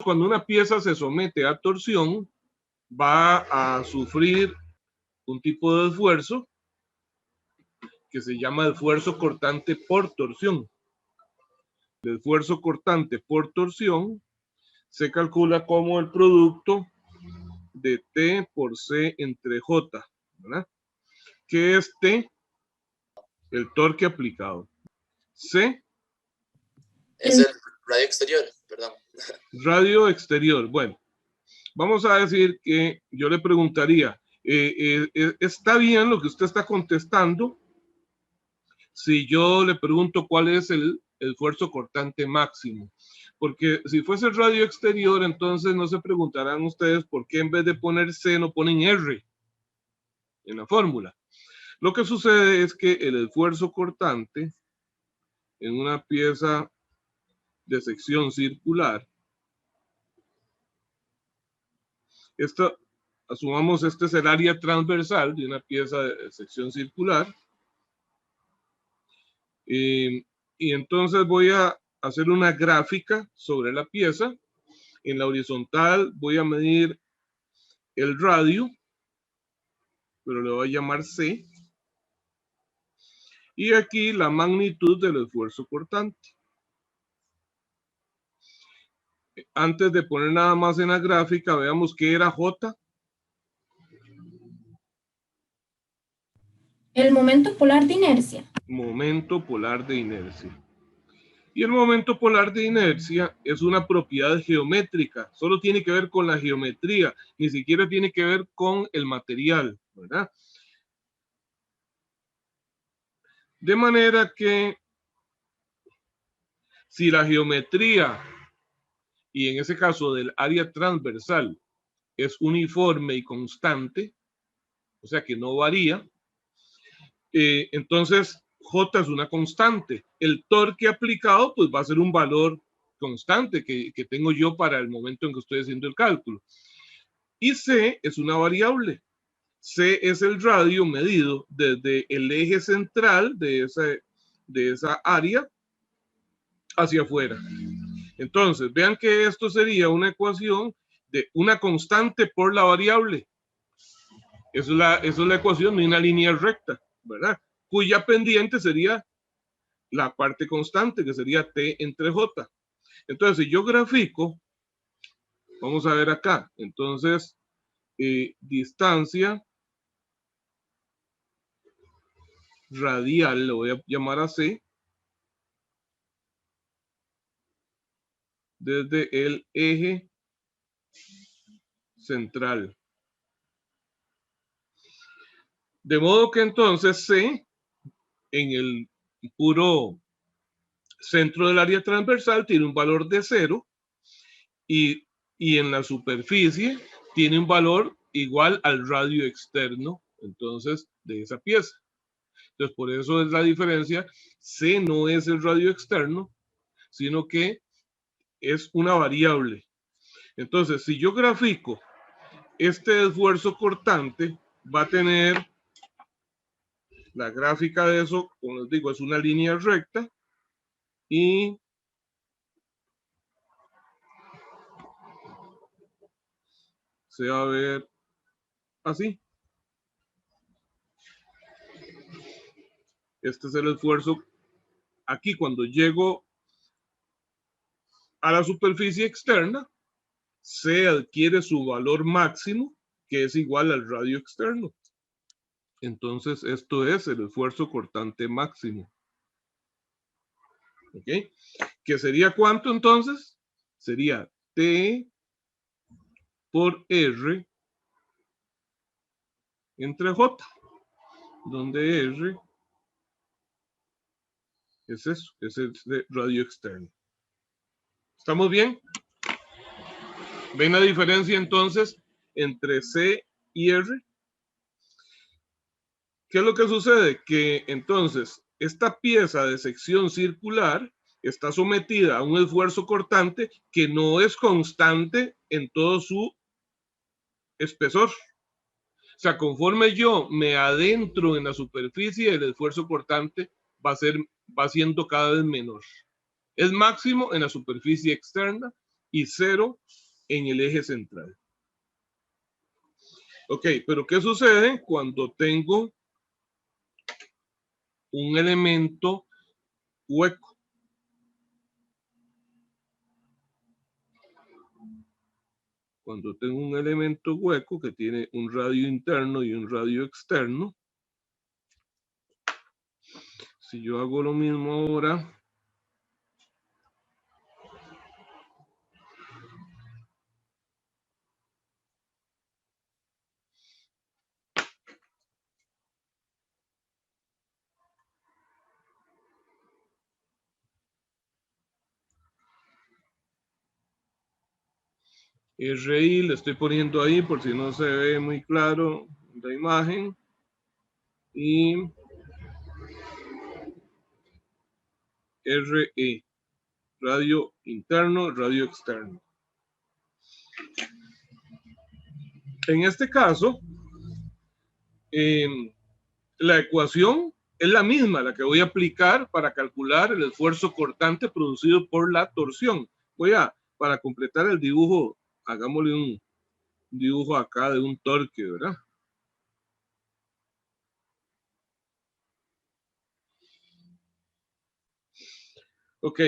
cuando una pieza se somete a torsión, va a sufrir un tipo de esfuerzo que se llama esfuerzo cortante por torsión. El esfuerzo cortante por torsión se calcula como el producto de T por C entre J, ¿verdad? ¿Qué es T? El torque aplicado. C es el radio exterior, perdón. Radio exterior. Bueno, vamos a decir que yo le preguntaría, ¿está bien lo que usted está contestando? Si yo le pregunto cuál es el esfuerzo cortante máximo. Porque si fuese el radio exterior, entonces no se preguntarán ustedes por qué en vez de poner C no ponen R en la fórmula. Lo que sucede es que el esfuerzo cortante en una pieza de sección circular, asumamos este es el área transversal de una pieza de sección circular, y entonces voy a hacer una gráfica sobre la pieza. En la horizontal voy a medir el radio, pero le voy a llamar C. Y aquí la magnitud del esfuerzo cortante. Antes de poner nada más en la gráfica, veamos qué era J. El momento polar de inercia. Momento polar de inercia. Y el momento polar de inercia es una propiedad geométrica. Solo tiene que ver con la geometría, ni siquiera tiene que ver con el material, ¿verdad? De manera que si la geometría, y en ese caso del área transversal, es uniforme y constante, o sea que no varía, entonces J es una constante. El torque aplicado pues va a ser un valor constante que tengo yo para el momento en que estoy haciendo el cálculo. Y C es una variable. C es el radio medido desde el eje central de esa área hacia afuera. Entonces, vean que esto sería una ecuación de una constante por la variable. Eso es la ecuación de una línea recta, ¿verdad? Cuya pendiente sería la parte constante, que sería T entre J. Entonces, si yo grafico, vamos a ver acá, entonces, distancia radial, lo voy a llamar así, desde el eje central. De modo que entonces C, en el puro centro del área transversal, tiene un valor de 0 y en la superficie tiene un valor igual al radio externo, entonces, de esa pieza. Entonces, por eso es la diferencia. C no es el radio externo, sino que es una variable. Entonces, si yo grafico este esfuerzo cortante, va a tener la gráfica de eso, como les digo, es una línea recta y se va a ver así. Este es el esfuerzo. Aquí cuando llego a la superficie externa, se adquiere su valor máximo, que es igual al radio externo. Entonces, esto es el esfuerzo cortante máximo. ¿Ok? ¿Que sería cuánto entonces? Sería T por R entre J, donde R es eso, es el de radio externo. ¿Estamos bien? ¿Ven la diferencia entonces entre C y R? ¿Qué es lo que sucede? Que entonces esta pieza de sección circular está sometida a un esfuerzo cortante que no es constante en todo su espesor. O sea, conforme yo me adentro en la superficie, el esfuerzo cortante va siendo cada vez menor. Es máximo en la superficie externa y 0 en el eje central. Ok, pero ¿qué sucede cuando tengo un elemento hueco? Cuando tengo un elemento hueco que tiene un radio interno y un radio externo, si yo hago lo mismo ahora, RI le estoy poniendo ahí por si no se ve muy claro la imagen, y RE, radio interno, radio externo. En este caso, la ecuación es la misma, la que voy a aplicar para calcular el esfuerzo cortante producido por la torsión. Para completar el dibujo, hagámosle un dibujo acá de un torque, ¿verdad? Ok,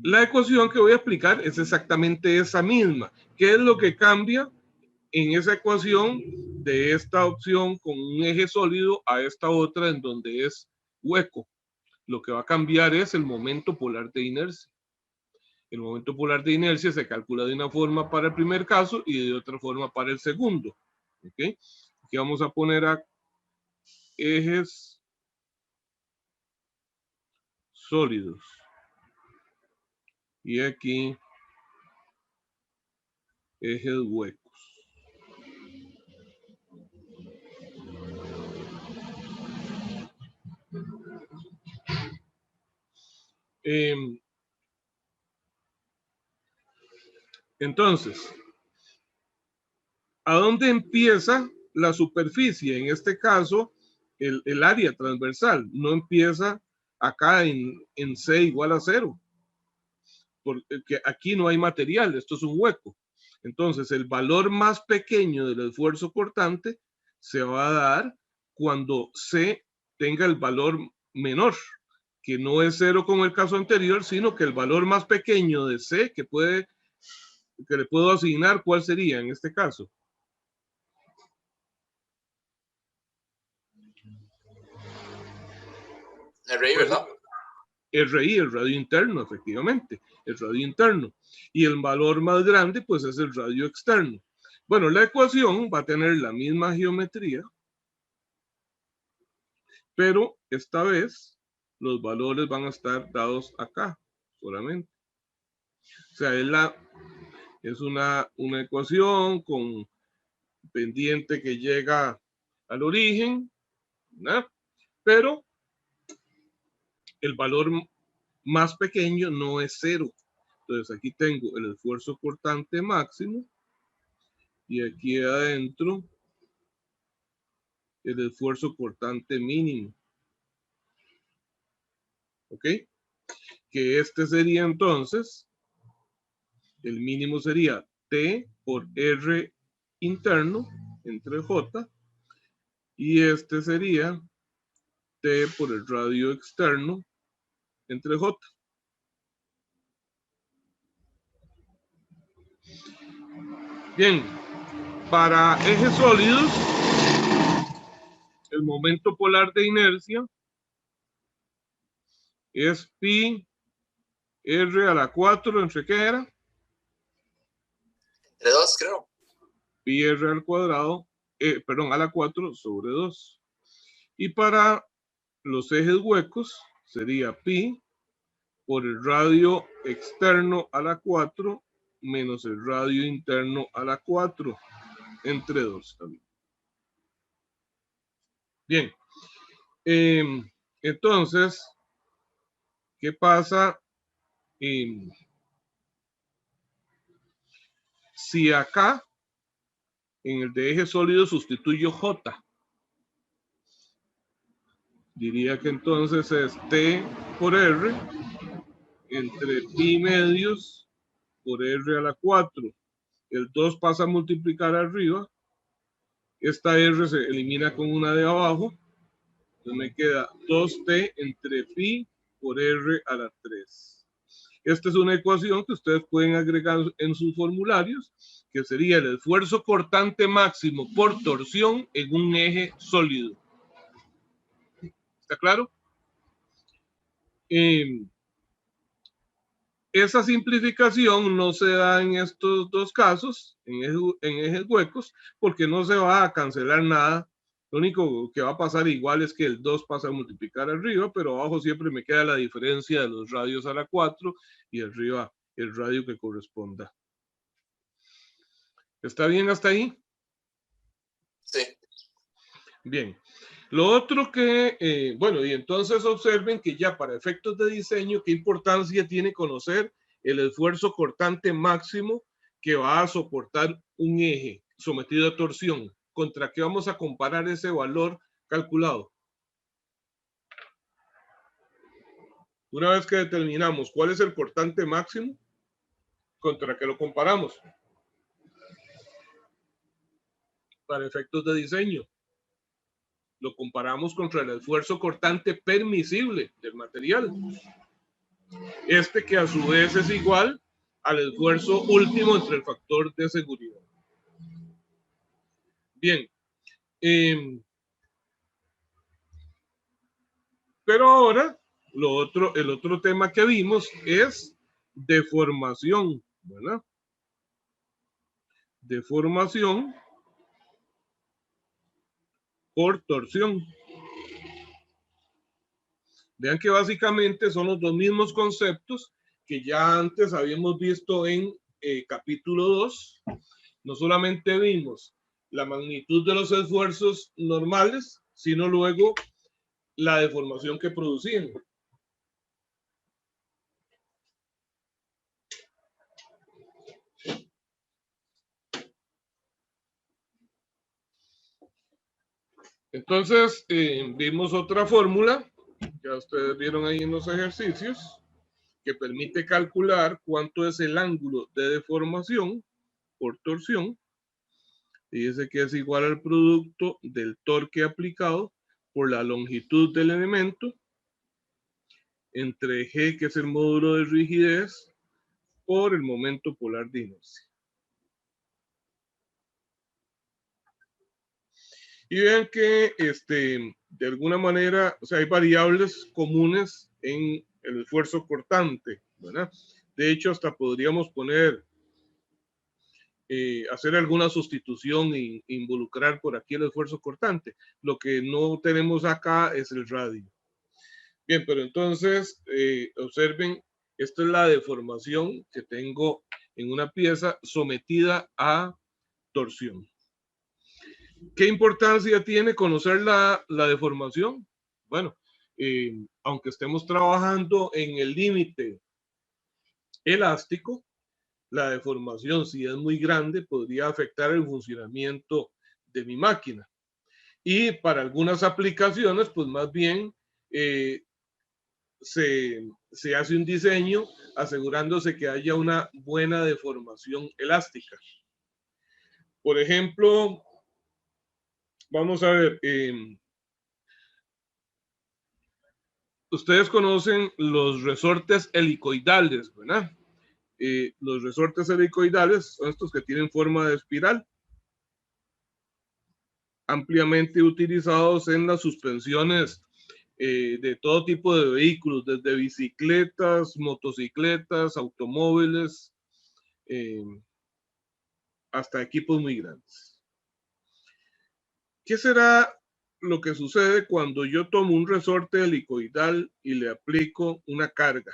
la ecuación que voy a explicar es exactamente esa misma. ¿Qué es lo que cambia en esa ecuación de esta opción con un eje sólido a esta otra en donde es hueco? Lo que va a cambiar es el momento polar de inercia. El momento polar de inercia se calcula de una forma para el primer caso y de otra forma para el segundo. ¿Okay? Aquí vamos a poner a ejes sólidos. Y aquí ejes huecos. Entonces, ¿a dónde empieza la superficie? En este caso, el área transversal no empieza acá en C igual a 0, porque aquí no hay material, esto es un hueco. Entonces, el valor más pequeño del esfuerzo cortante se va a dar cuando C tenga el valor menor, que no es 0 como el caso anterior, sino que el valor más pequeño de C que le puedo asignar, ¿cuál sería en este caso? RI, ¿verdad? RI, el radio interno, efectivamente, el radio interno. Y el valor más grande, pues, es el radio externo. Bueno, la ecuación va a tener la misma geometría, pero esta vez los valores van a estar dados acá solamente. O sea, es una ecuación con pendiente que llega al origen, ¿no? Pero el valor más pequeño no es 0. Entonces aquí tengo el esfuerzo cortante máximo y aquí adentro el esfuerzo cortante mínimo. ¿Ok? Que este sería entonces, el mínimo sería T por R interno entre J, y este sería T por el radio externo entre J. Bien, para ejes sólidos, el momento polar de inercia es pi r a la 4, ¿entre qué era? Entre 2, creo. Pi r al cuadrado, a la 4 sobre 2. Y para los ejes huecos sería pi por el radio externo a la 4 menos el radio interno a la 4 entre 2 también. Bien. Entonces, ¿qué pasa? Si acá en el de eje sólido sustituyo J, diría que entonces es T por R entre pi medios por R a la 4. El 2 pasa a multiplicar arriba. Esta R se elimina con una de abajo. Entonces me queda 2t entre phi por R a la 3. Esta es una ecuación que ustedes pueden agregar en sus formularios, que sería el esfuerzo cortante máximo por torsión en un eje sólido. ¿Está claro? Esa simplificación no se da en estos dos casos, en ejes huecos, porque no se va a cancelar nada. Lo único que va a pasar igual es que el 2 pasa a multiplicar arriba, pero abajo siempre me queda la diferencia de los radios a la 4 y arriba el radio que corresponda. ¿Está bien hasta ahí? Sí. Bien. Lo otro que, bueno, y entonces observen que ya para efectos de diseño, ¿qué importancia tiene conocer el esfuerzo cortante máximo que va a soportar un eje sometido a torsión? ¿Contra qué vamos a comparar ese valor calculado? Una vez que determinamos cuál es el cortante máximo, ¿contra qué lo comparamos? Para efectos de diseño. Lo comparamos contra el esfuerzo cortante permisible del material. Este que a su vez es igual al esfuerzo último entre el factor de seguridad. Bien. Pero ahora, el otro tema que vimos es deformación, ¿verdad? Deformación por torsión. Vean que básicamente son los dos mismos conceptos que ya antes habíamos visto en capítulo 2. No solamente vimos la magnitud de los esfuerzos normales, sino luego la deformación que producían. Entonces, vimos otra fórmula, ya ustedes vieron ahí en los ejercicios, que permite calcular cuánto es el ángulo de deformación por torsión. Y dice que es igual al producto del torque aplicado por la longitud del elemento entre G, que es el módulo de rigidez, por el momento polar de inercia. Y vean que de alguna manera, o sea, hay variables comunes en el esfuerzo cortante, ¿verdad? De hecho, hasta podríamos poner, hacer alguna sustitución e involucrar por aquí el esfuerzo cortante. Lo que no tenemos acá es el radio. Bien, pero entonces, observen, esta es la deformación que tengo en una pieza sometida a torsión. ¿Qué importancia tiene conocer la deformación? Bueno, aunque estemos trabajando en el límite elástico, la deformación, si es muy grande, podría afectar el funcionamiento de mi máquina. Y para algunas aplicaciones, pues más bien se hace un diseño asegurándose que haya una buena deformación elástica. Por ejemplo, vamos a ver, ustedes conocen los resortes helicoidales, ¿verdad? Los resortes helicoidales son estos que tienen forma de espiral, ampliamente utilizados en las suspensiones de todo tipo de vehículos, desde bicicletas, motocicletas, automóviles, hasta equipos muy grandes. ¿Qué será lo que sucede cuando yo tomo un resorte helicoidal y le aplico una carga?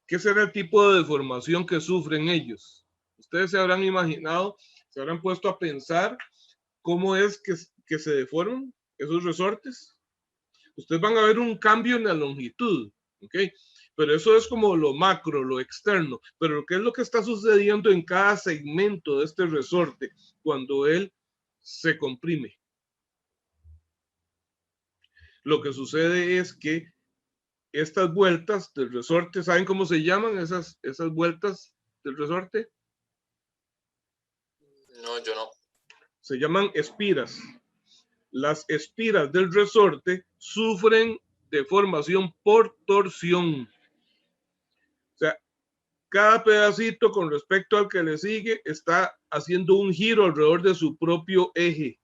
¿Qué será el tipo de deformación que sufren ellos? Ustedes se habrán imaginado, se habrán puesto a pensar cómo es que se deforman esos resortes. Ustedes van a ver un cambio en la longitud, ¿ok? Pero eso es como lo macro, lo externo. Pero ¿qué es lo que está sucediendo en cada segmento de este resorte cuando él se comprime? Lo que sucede es que estas vueltas del resorte, ¿saben cómo se llaman esas vueltas del resorte? No, yo no. Se llaman espiras. Las espiras del resorte sufren deformación por torsión. O sea, cada pedacito con respecto al que le sigue está haciendo un giro alrededor de su propio eje.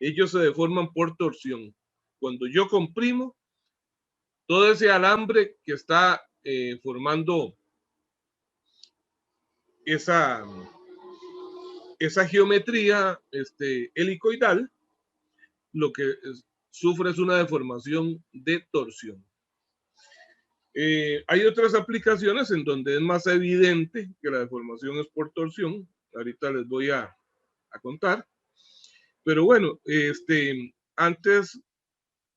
Ellos se deforman por torsión. Cuando yo comprimo, todo ese alambre que está formando esa geometría helicoidal, lo que sufre es una deformación de torsión. Hay otras aplicaciones en donde es más evidente que la deformación es por torsión. Ahorita les voy a contar. Pero bueno, antes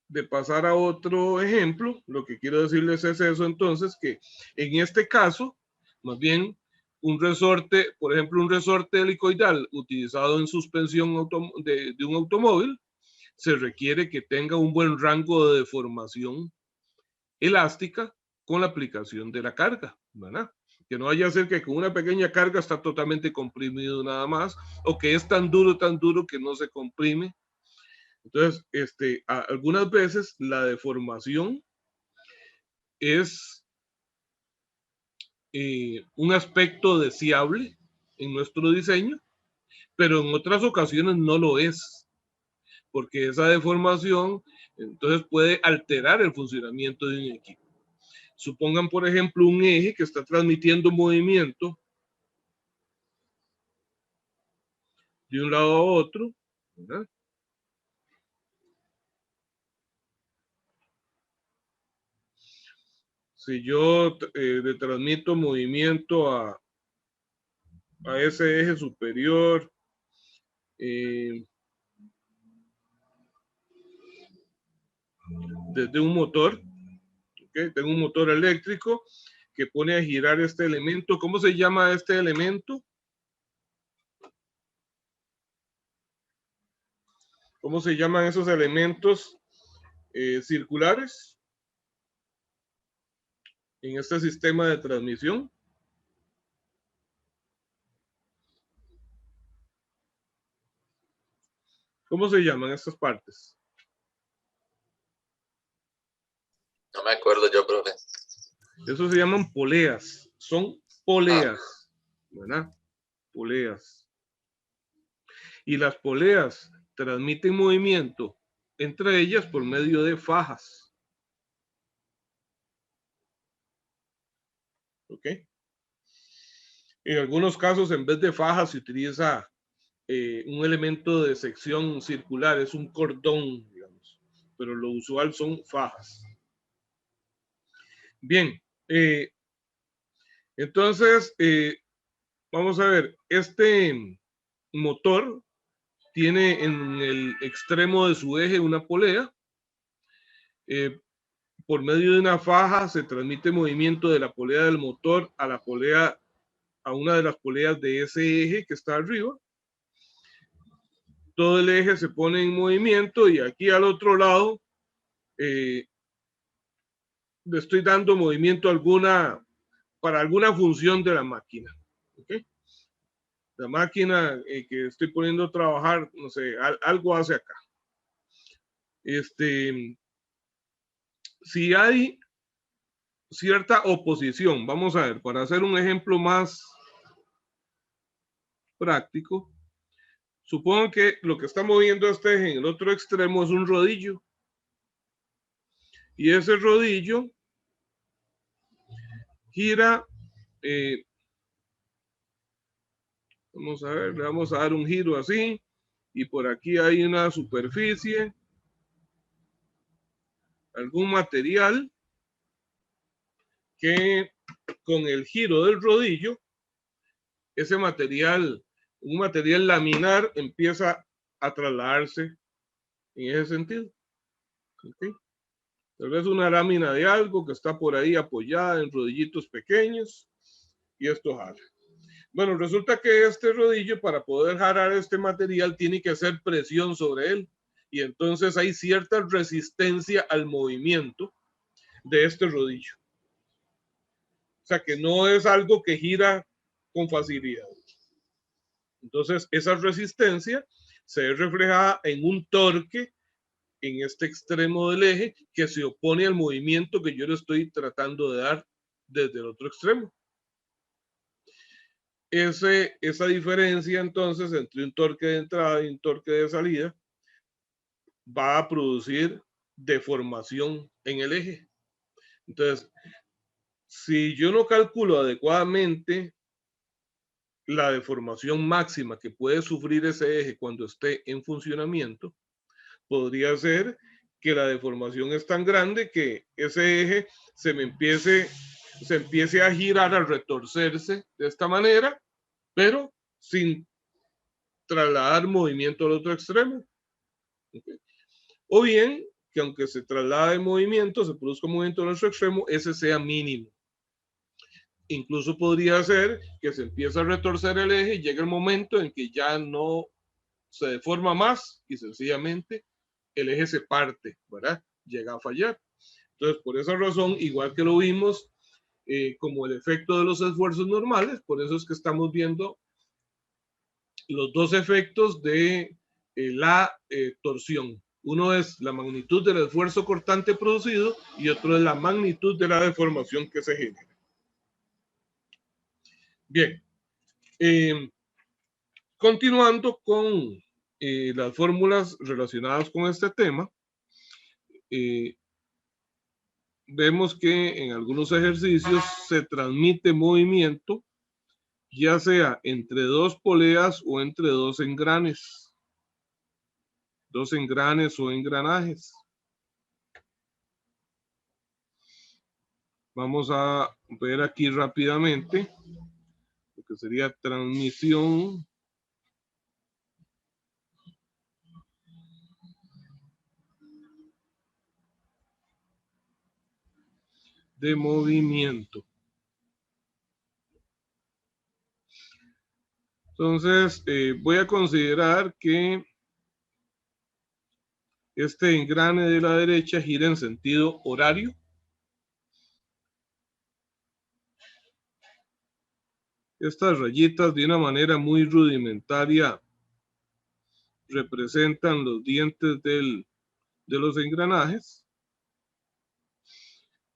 de pasar a otro ejemplo, lo que quiero decirles es eso entonces, que en este caso, más bien, un resorte, por ejemplo, un resorte helicoidal utilizado en suspensión de un automóvil, se requiere que tenga un buen rango de deformación elástica con la aplicación de la carga, ¿verdad? Que no vaya a ser que con una pequeña carga está totalmente comprimido nada más, o que es tan duro que no se comprime. Entonces, algunas veces la deformación es un aspecto deseable en nuestro diseño, pero en otras ocasiones no lo es, porque esa deformación entonces puede alterar el funcionamiento de un equipo. Supongan, por ejemplo, un eje que está transmitiendo movimiento de un lado a otro, ¿verdad? Si yo le transmito movimiento a ese eje superior, desde un motor, ¿okay? Tengo un motor eléctrico que pone a girar este elemento. ¿Cómo se llama este elemento? ¿Cómo se llaman esos elementos circulares en este sistema de transmisión? ¿Cómo se llaman estas partes? No me acuerdo yo, profe. Eso se llaman poleas. Son poleas, ¿verdad? Poleas. Y las poleas transmiten movimiento entre ellas por medio de fajas. ¿Ok? En algunos casos, en vez de fajas, se utiliza un elemento de sección circular, es un cordón, digamos, pero lo usual son fajas. Bien, entonces, vamos a ver, este motor tiene en el extremo de su eje una polea. Por medio de una faja se transmite movimiento de la polea del motor a la polea, a una de las poleas de ese eje que está arriba. Todo el eje se pone en movimiento y aquí al otro lado le estoy dando movimiento para alguna función de la máquina. ¿Okay? La máquina que estoy poniendo a trabajar, no sé, algo hace acá. Si hay cierta oposición, vamos a ver, para hacer un ejemplo más práctico, supongo que lo que está moviendo este eje en el otro extremo es un rodillo. Y ese rodillo gira, vamos a ver, le vamos a dar un giro así, y por aquí hay una superficie, algún material que con el giro del rodillo, ese material, un material laminar, empieza a trasladarse en ese sentido. ¿Okay? Tal vez una lámina de algo que está por ahí apoyada en rodillitos pequeños y esto jala. Bueno, resulta que este rodillo, para poder jalar este material, tiene que hacer presión sobre él y entonces hay cierta resistencia al movimiento de este rodillo. O sea que no es algo que gira con facilidad. Entonces, esa resistencia se ve reflejada en un torque en este extremo del eje que se opone al movimiento que yo le estoy tratando de dar desde el otro extremo. Esa diferencia entonces entre un torque de entrada y un torque de salida va a producir deformación en el eje. Entonces, si yo no calculo adecuadamente la deformación máxima que puede sufrir ese eje cuando esté en funcionamiento, podría ser que la deformación es tan grande que ese eje se empiece a girar, a retorcerse de esta manera, pero sin trasladar movimiento al otro extremo. ¿Okay? O bien que aunque se traslade movimiento, se produzca movimiento al otro extremo, ese sea mínimo. Incluso podría ser que se empiece a retorcer el eje y llegue el momento en que ya no se deforma más y sencillamente el eje se parte, ¿verdad? Llega a fallar. Entonces, por esa razón, igual que lo vimos como el efecto de los esfuerzos normales, por eso es que estamos viendo los dos efectos de la torsión. Uno es la magnitud del esfuerzo cortante producido y otro es la magnitud de la deformación que se genera. Bien, continuando con las fórmulas relacionadas con este tema, vemos que en algunos ejercicios se transmite movimiento, ya sea entre dos poleas o entre dos engranes o engranajes. Vamos a ver aquí rápidamente lo que sería transmisión de movimiento. Entonces, voy a considerar que este engrane de la derecha gira en sentido horario. Estas rayitas de una manera muy rudimentaria representan los dientes de los engranajes.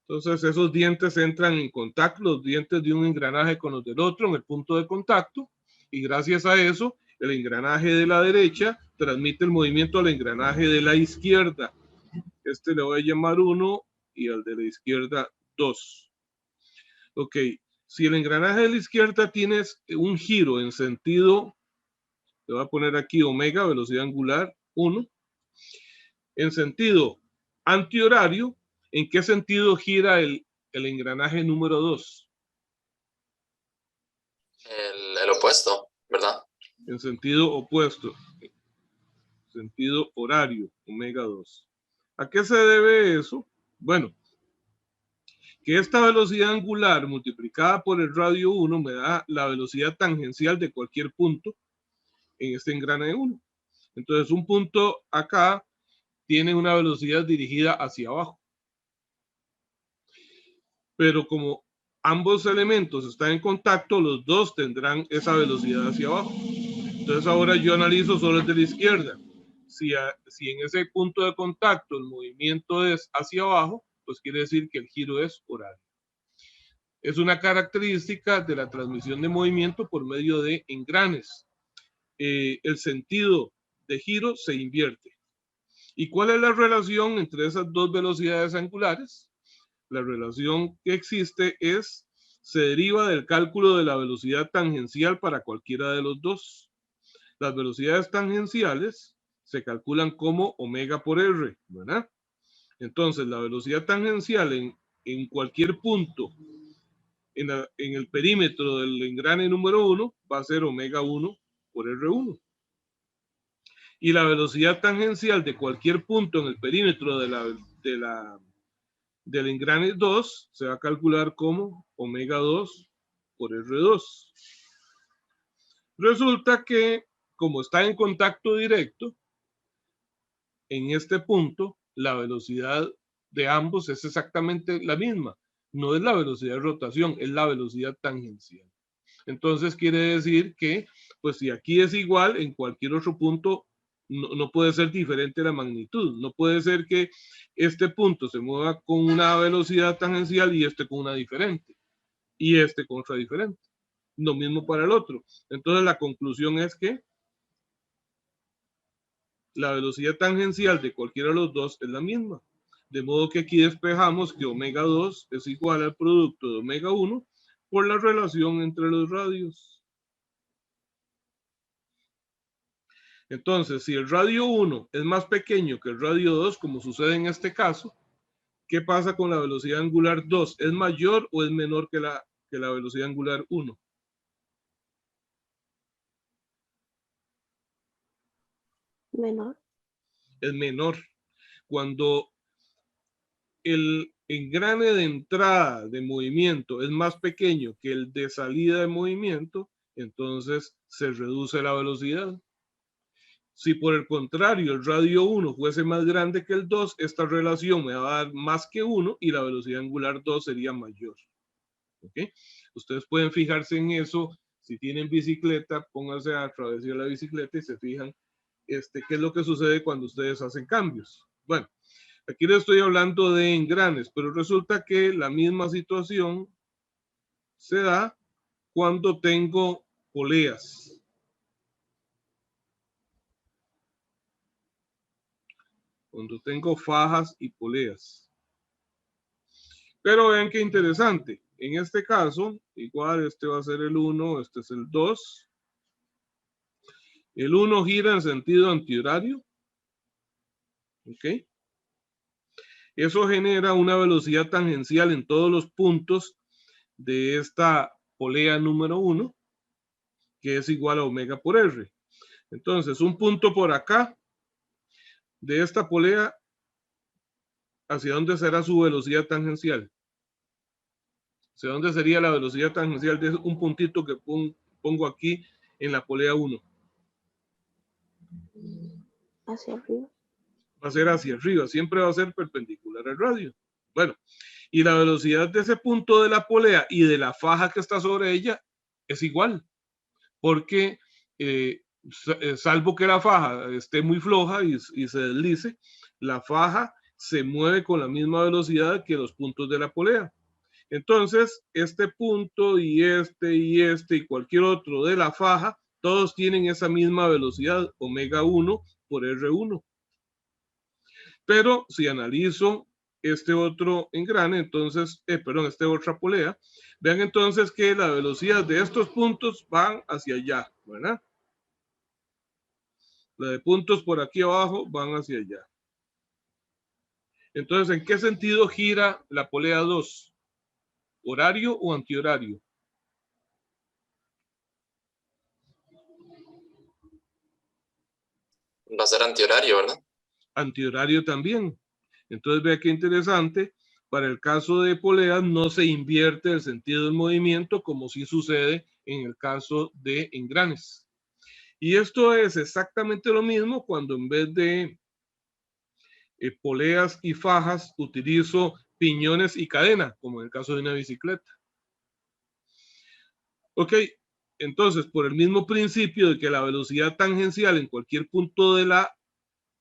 Entonces esos dientes entran en contacto, los dientes de un engranaje con los del otro en el punto de contacto, y gracias a eso el engranaje de la derecha transmite el movimiento al engranaje de la izquierda. Este le voy a llamar 1 y al de la izquierda 2. Ok, si el engranaje de la izquierda tiene un giro en sentido, le voy a poner aquí omega, velocidad angular 1, en sentido antihorario, ¿en qué sentido gira el engranaje número 2? El opuesto, ¿verdad? En sentido opuesto, sentido horario, omega 2. ¿A qué se debe eso? Bueno, que esta velocidad angular multiplicada por el radio 1 me da la velocidad tangencial de cualquier punto en este engranaje 1. Entonces, un punto acá tiene una velocidad dirigida hacia abajo. Pero como ambos elementos están en contacto, los dos tendrán esa velocidad hacia abajo. Entonces ahora yo analizo solo el de la izquierda. Si en ese punto de contacto el movimiento es hacia abajo, pues quiere decir que el giro es horario. Es una característica de la transmisión de movimiento por medio de engranes. El sentido de giro se invierte. ¿Y cuál es la relación entre esas dos velocidades angulares? La relación que existe se deriva del cálculo de la velocidad tangencial para cualquiera de los dos. Las velocidades tangenciales se calculan como omega por R, ¿verdad? Entonces, la velocidad tangencial en cualquier punto en el perímetro del engrane número 1 va a ser omega 1 por R1. Y la velocidad tangencial de cualquier punto en el perímetro del engrane 2 se va a calcular como omega 2 por R2. Resulta que, como está en contacto directo, en este punto, la velocidad de ambos es exactamente la misma. No es la velocidad de rotación, es la velocidad tangencial. Entonces quiere decir que, pues si aquí es igual, en cualquier otro punto no puede ser diferente la magnitud. No puede ser que este punto se mueva con una velocidad tangencial y este con una diferente. Y este con otra diferente. Lo mismo para el otro. Entonces la conclusión es que la velocidad tangencial de cualquiera de los dos es la misma. De modo que aquí despejamos que omega 2 es igual al producto de omega 1 por la relación entre los radios. Entonces, si el radio 1 es más pequeño que el radio 2, como sucede en este caso, ¿qué pasa con la velocidad angular 2? ¿Es mayor o es menor que la velocidad angular 1? Menor. Es menor. Cuando el engrane de entrada de movimiento es más pequeño que el de salida de movimiento, entonces se reduce la velocidad. Si por el contrario el radio 1 fuese más grande que el 2, esta relación me va a dar más que 1 y la velocidad angular 2 sería mayor. ¿Okay? Ustedes pueden fijarse en eso. Si tienen bicicleta, pónganse a través de la bicicleta y se fijan qué es lo que sucede cuando ustedes hacen cambios. Bueno, aquí les estoy hablando de engranes, pero resulta que la misma situación se da cuando tengo poleas. Cuando tengo fajas y poleas. Pero vean qué interesante. En este caso, igual este va a ser el 1, este es el 2. El 1 gira en sentido antihorario. ¿Ok? Eso genera una velocidad tangencial en todos los puntos de esta polea número 1, que es igual a omega por R. Entonces, un punto por acá de esta polea, ¿hacia dónde será su velocidad tangencial? ¿Hacia dónde sería la velocidad tangencial de un puntito que pongo aquí en la polea 1? Hacia arriba. Va a ser hacia arriba, siempre va a ser perpendicular al radio. Bueno, y la velocidad de ese punto de la polea y de la faja que está sobre ella es igual, porque salvo que la faja esté muy floja y se deslice, la faja se mueve con la misma velocidad que los puntos de la polea. Entonces, este punto y y cualquier otro de la faja, todos tienen esa misma velocidad, omega 1 por R1. Pero si analizo este otro engrane, entonces, esta otra polea, vean entonces que la velocidad de estos puntos van hacia allá, ¿verdad? La de puntos por aquí abajo van hacia allá. Entonces, ¿en qué sentido gira la polea 2? ¿Horario o antihorario? Va a ser antihorario, ¿verdad? Antihorario también. Entonces, vea qué interesante. Para el caso de poleas no se invierte el sentido del movimiento como sí sucede en el caso de engranes. Y esto es exactamente lo mismo cuando en vez de poleas y fajas utilizo piñones y cadena, como en el caso de una bicicleta. Ok, entonces por el mismo principio de que la velocidad tangencial en cualquier punto de la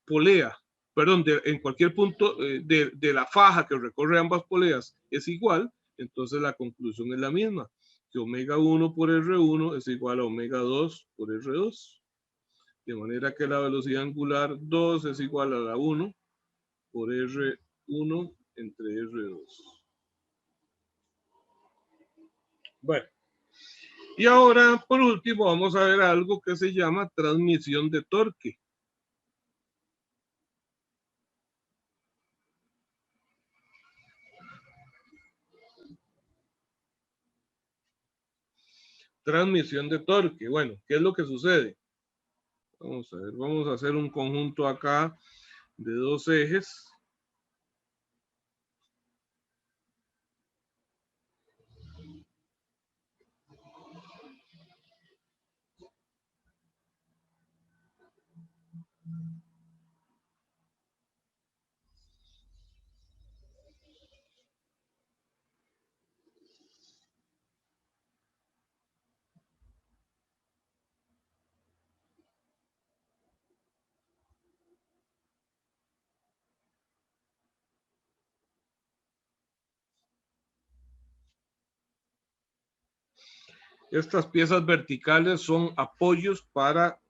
polea, perdón, en cualquier punto de la faja que recorre ambas poleas es igual, entonces la conclusión es la misma, que omega 1 por R1 es igual a omega 2 por R2. De manera que la velocidad angular 2 es igual a la 1 por R1 entre R2. Bueno, y ahora por último vamos a ver algo que se llama transmisión de torque. Transmisión de torque. Bueno, ¿qué es lo que sucede? Vamos a ver, vamos a hacer un conjunto acá de dos ejes. Estas piezas verticales son apoyos para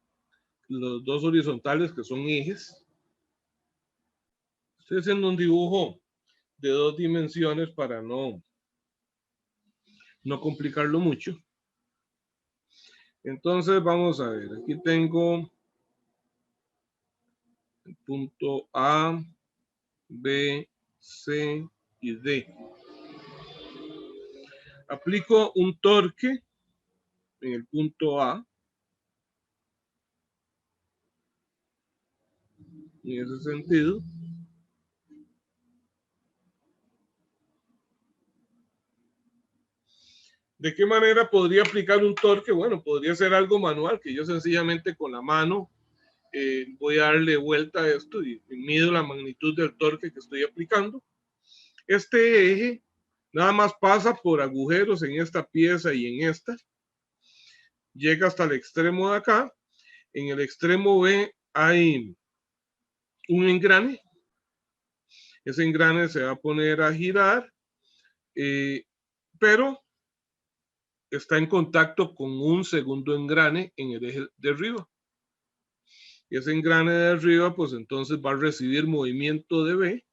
los dos horizontales que son ejes. Estoy haciendo un dibujo de 2 dimensiones para no complicarlo mucho. Entonces vamos a ver, aquí tengo el punto A, B, C y D. Aplico un torque en el punto A. En ese sentido. ¿De qué manera podría aplicar un torque? Bueno, podría ser algo manual, que yo sencillamente con la mano voy a darle vuelta a esto y mido la magnitud del torque que estoy aplicando. Este eje nada más pasa por agujeros en esta pieza y en esta. Llega hasta el extremo de acá. En el extremo B hay un engrane. Ese engrane se va a poner a girar, pero está en contacto con un segundo engrane en el eje de arriba. Y ese engrane de arriba, pues entonces va a recibir movimiento de B.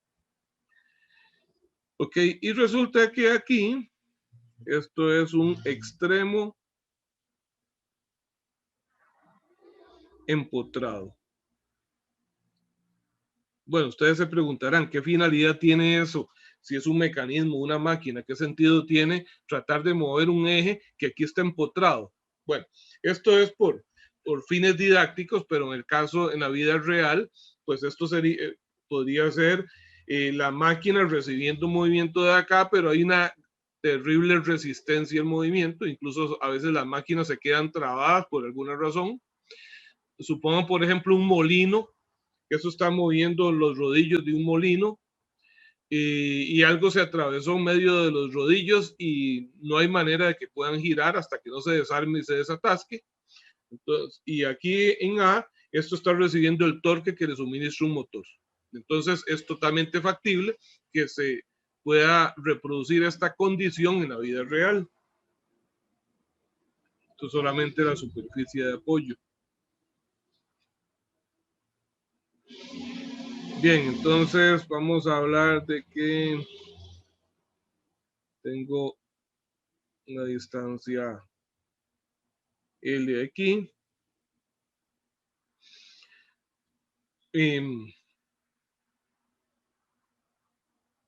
Ok, y resulta que aquí, esto es un extremo empotrado. Bueno, ustedes se preguntarán, ¿qué finalidad tiene eso? Si es un mecanismo, una máquina, ¿qué sentido tiene tratar de mover un eje que aquí está empotrado? Bueno, esto es por fines didácticos, pero en el caso, en la vida real, pues esto sería, podría ser la máquina recibiendo movimiento de acá, pero hay una terrible resistencia al movimiento, incluso a veces las máquinas se quedan trabadas por alguna razón. Supongo, por ejemplo, un molino, que eso está moviendo los rodillos de un molino, y algo se atravesó en medio de los rodillos y no hay manera de que puedan girar hasta que no se desarme y se desatasque. Entonces, y aquí en A, esto está recibiendo el torque que le suministra un motor. Entonces es totalmente factible que se pueda reproducir esta condición en la vida real. Esto es solamente la superficie de apoyo. Bien, entonces vamos a hablar de que tengo una distancia L aquí.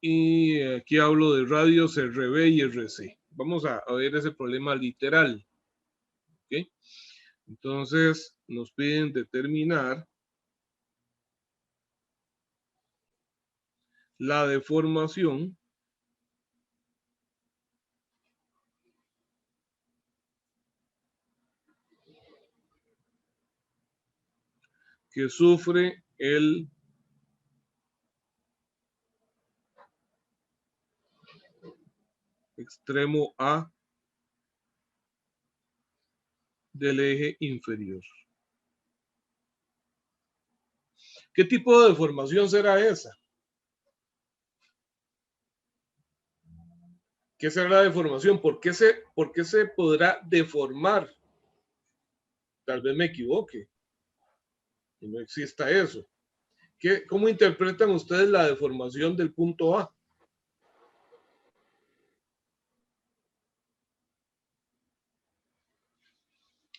Y aquí hablo de radios RB y RC. Vamos a ver ese problema literal. ¿Okay? Entonces nos piden determinar la deformación que sufre el extremo A del eje inferior. ¿Qué tipo de deformación será esa? ¿Qué será la deformación? ¿Por qué se podrá deformar? Tal vez me equivoque y no exista eso. ¿Cómo interpretan ustedes la deformación del punto A?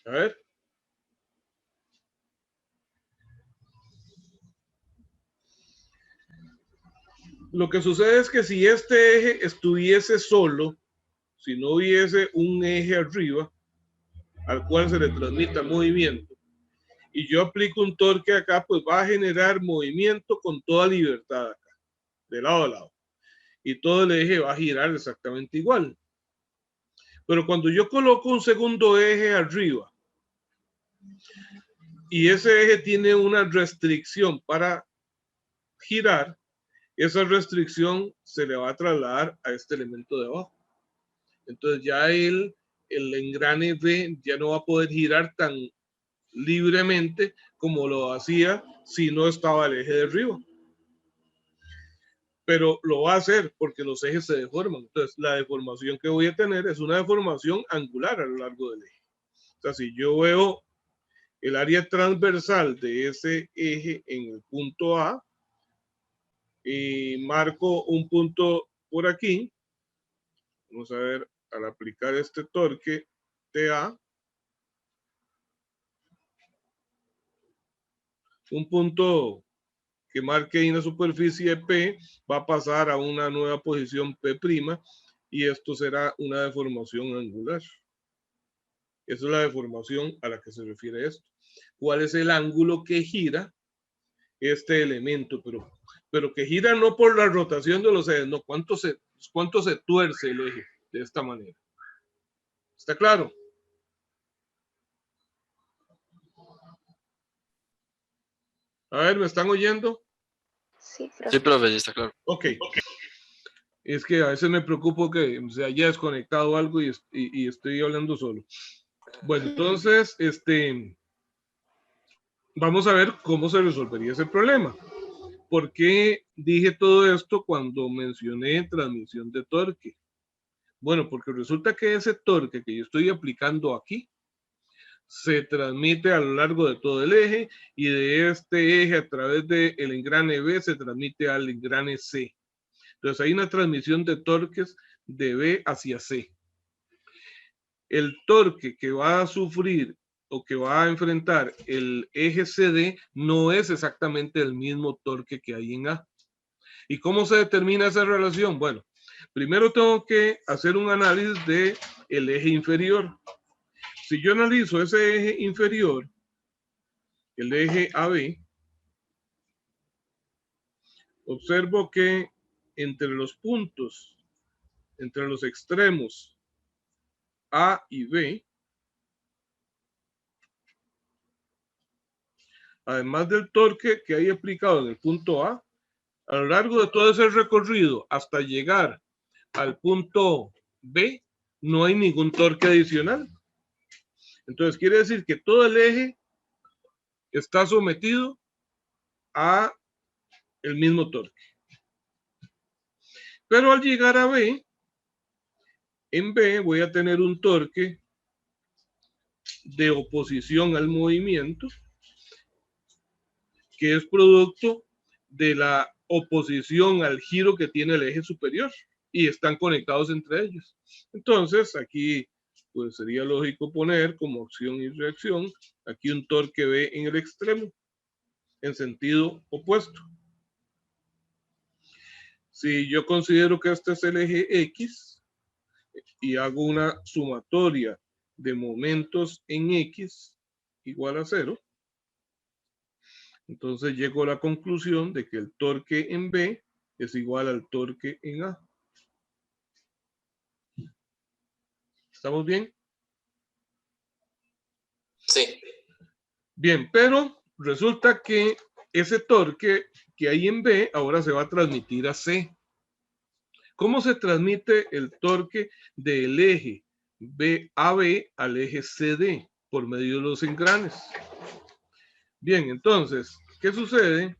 A ver. Lo que sucede es que si este eje estuviese solo, si no hubiese un eje arriba al cual se le transmita movimiento, y yo aplico un torque acá, pues va a generar movimiento con toda libertad acá, de lado a lado. Y todo el eje va a girar exactamente igual. Pero cuando yo coloco un segundo eje arriba, y ese eje tiene una restricción para girar, esa restricción se le va a trasladar a este elemento de abajo. Entonces ya el engrane B ya no va a poder girar tan libremente como lo hacía si no estaba el eje de arriba. pero lo va a hacer porque los ejes se deforman. Entonces, la deformación que voy a tener es una deformación angular a lo largo del eje. O sea, si yo veo el área transversal de ese eje en el punto A y marco un punto por aquí, vamos a ver, al aplicar este torque TA, un punto que marque ahí en la superficie P va a pasar a una nueva posición P' y esto será una deformación angular. Esa es la deformación a la que se refiere esto. ¿Cuál es el ángulo que gira este elemento? Pero que gira no por la rotación de los ejes, no, cuánto se tuerce el eje de esta manera. ¿Está claro? A ver, ¿me están oyendo? Sí, profe. Sí, profe, sí está claro. Ok. Es que a veces me preocupo que se haya desconectado algo y estoy hablando solo. Bueno, entonces, vamos a ver cómo se resolvería ese problema. ¿Por qué dije todo esto cuando mencioné transmisión de torque? Bueno, porque resulta que ese torque que yo estoy aplicando aquí se transmite a lo largo de todo el eje y de este eje a través del engrane B se transmite al engrane C. Entonces hay una transmisión de torques de B hacia C. El torque que va a sufrir o que va a enfrentar el eje CD no es exactamente el mismo torque que hay en A. ¿Y cómo se determina esa relación? Bueno, primero tengo que hacer un análisis de el eje inferior. Si yo analizo ese eje inferior, el eje AB, observo que entre los puntos, entre los extremos A y B, además del torque que hay aplicado en el punto A lo largo de todo ese recorrido hasta llegar al punto B, no hay ningún torque adicional. Entonces quiere decir que todo el eje está sometido a el mismo torque. Pero al llegar a B, en B voy a tener un torque de oposición al movimiento que es producto de la oposición al giro que tiene el eje superior y están conectados entre ellos. Entonces aquí pues sería lógico poner como acción y reacción aquí un torque B en el extremo en sentido opuesto. Si yo considero que este es el eje X y hago una sumatoria de momentos en X igual a 0, entonces llego a la conclusión de que el torque en B es igual al torque en A. ¿Estamos bien? Sí. Bien, pero resulta que ese torque que hay en B ahora se va a transmitir a C. ¿Cómo se transmite el torque del eje AB al eje CD? Por medio de los engranes. Bien, entonces, ¿qué sucede?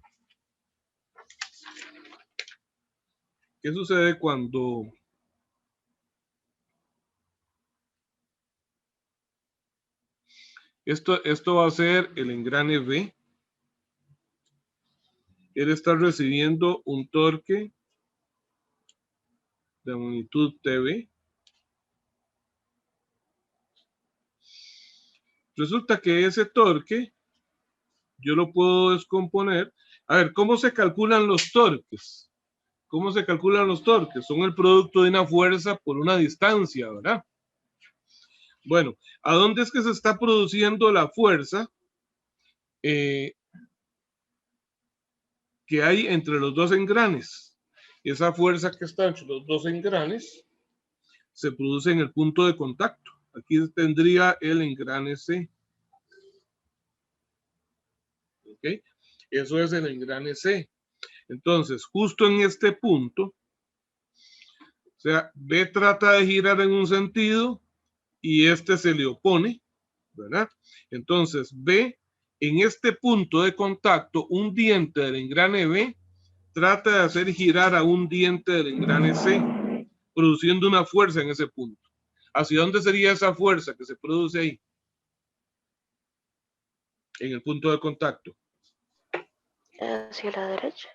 ¿Qué sucede cuando esto va a ser el engrane B? Él está recibiendo un torque de magnitud TB. Resulta que ese torque yo lo puedo descomponer. A ver, ¿cómo se calculan los torques? ¿Cómo se calculan los torques? Son el producto de una fuerza por una distancia, ¿verdad? Bueno, ¿a dónde es que se está produciendo la fuerza que hay entre los dos engranes? Esa fuerza que está entre los dos engranes se produce en el punto de contacto. Aquí tendría el engrane C. ¿Ok? Eso es el engrane C. Entonces, justo en este punto, o sea, B trata de girar en un sentido y este se le opone, ¿verdad? Entonces, B, en este punto de contacto, un diente del engrane B trata de hacer girar a un diente del engrane C, produciendo una fuerza en ese punto. ¿Hacia dónde sería esa fuerza que se produce ahí? En el punto de contacto. Hacia la derecha.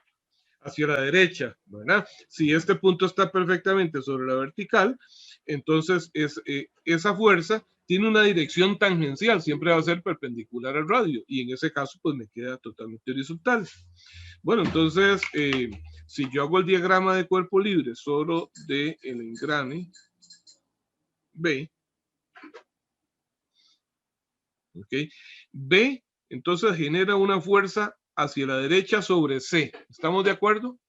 Hacia la derecha, ¿verdad? Si este punto está perfectamente sobre la vertical, entonces esa fuerza tiene una dirección tangencial, siempre va a ser perpendicular al radio, y en ese caso pues me queda totalmente horizontal. Bueno, entonces si yo hago el diagrama de cuerpo libre solo del engrane B, ¿ok? B entonces genera una fuerza hacia la derecha sobre C. ¿Estamos de acuerdo?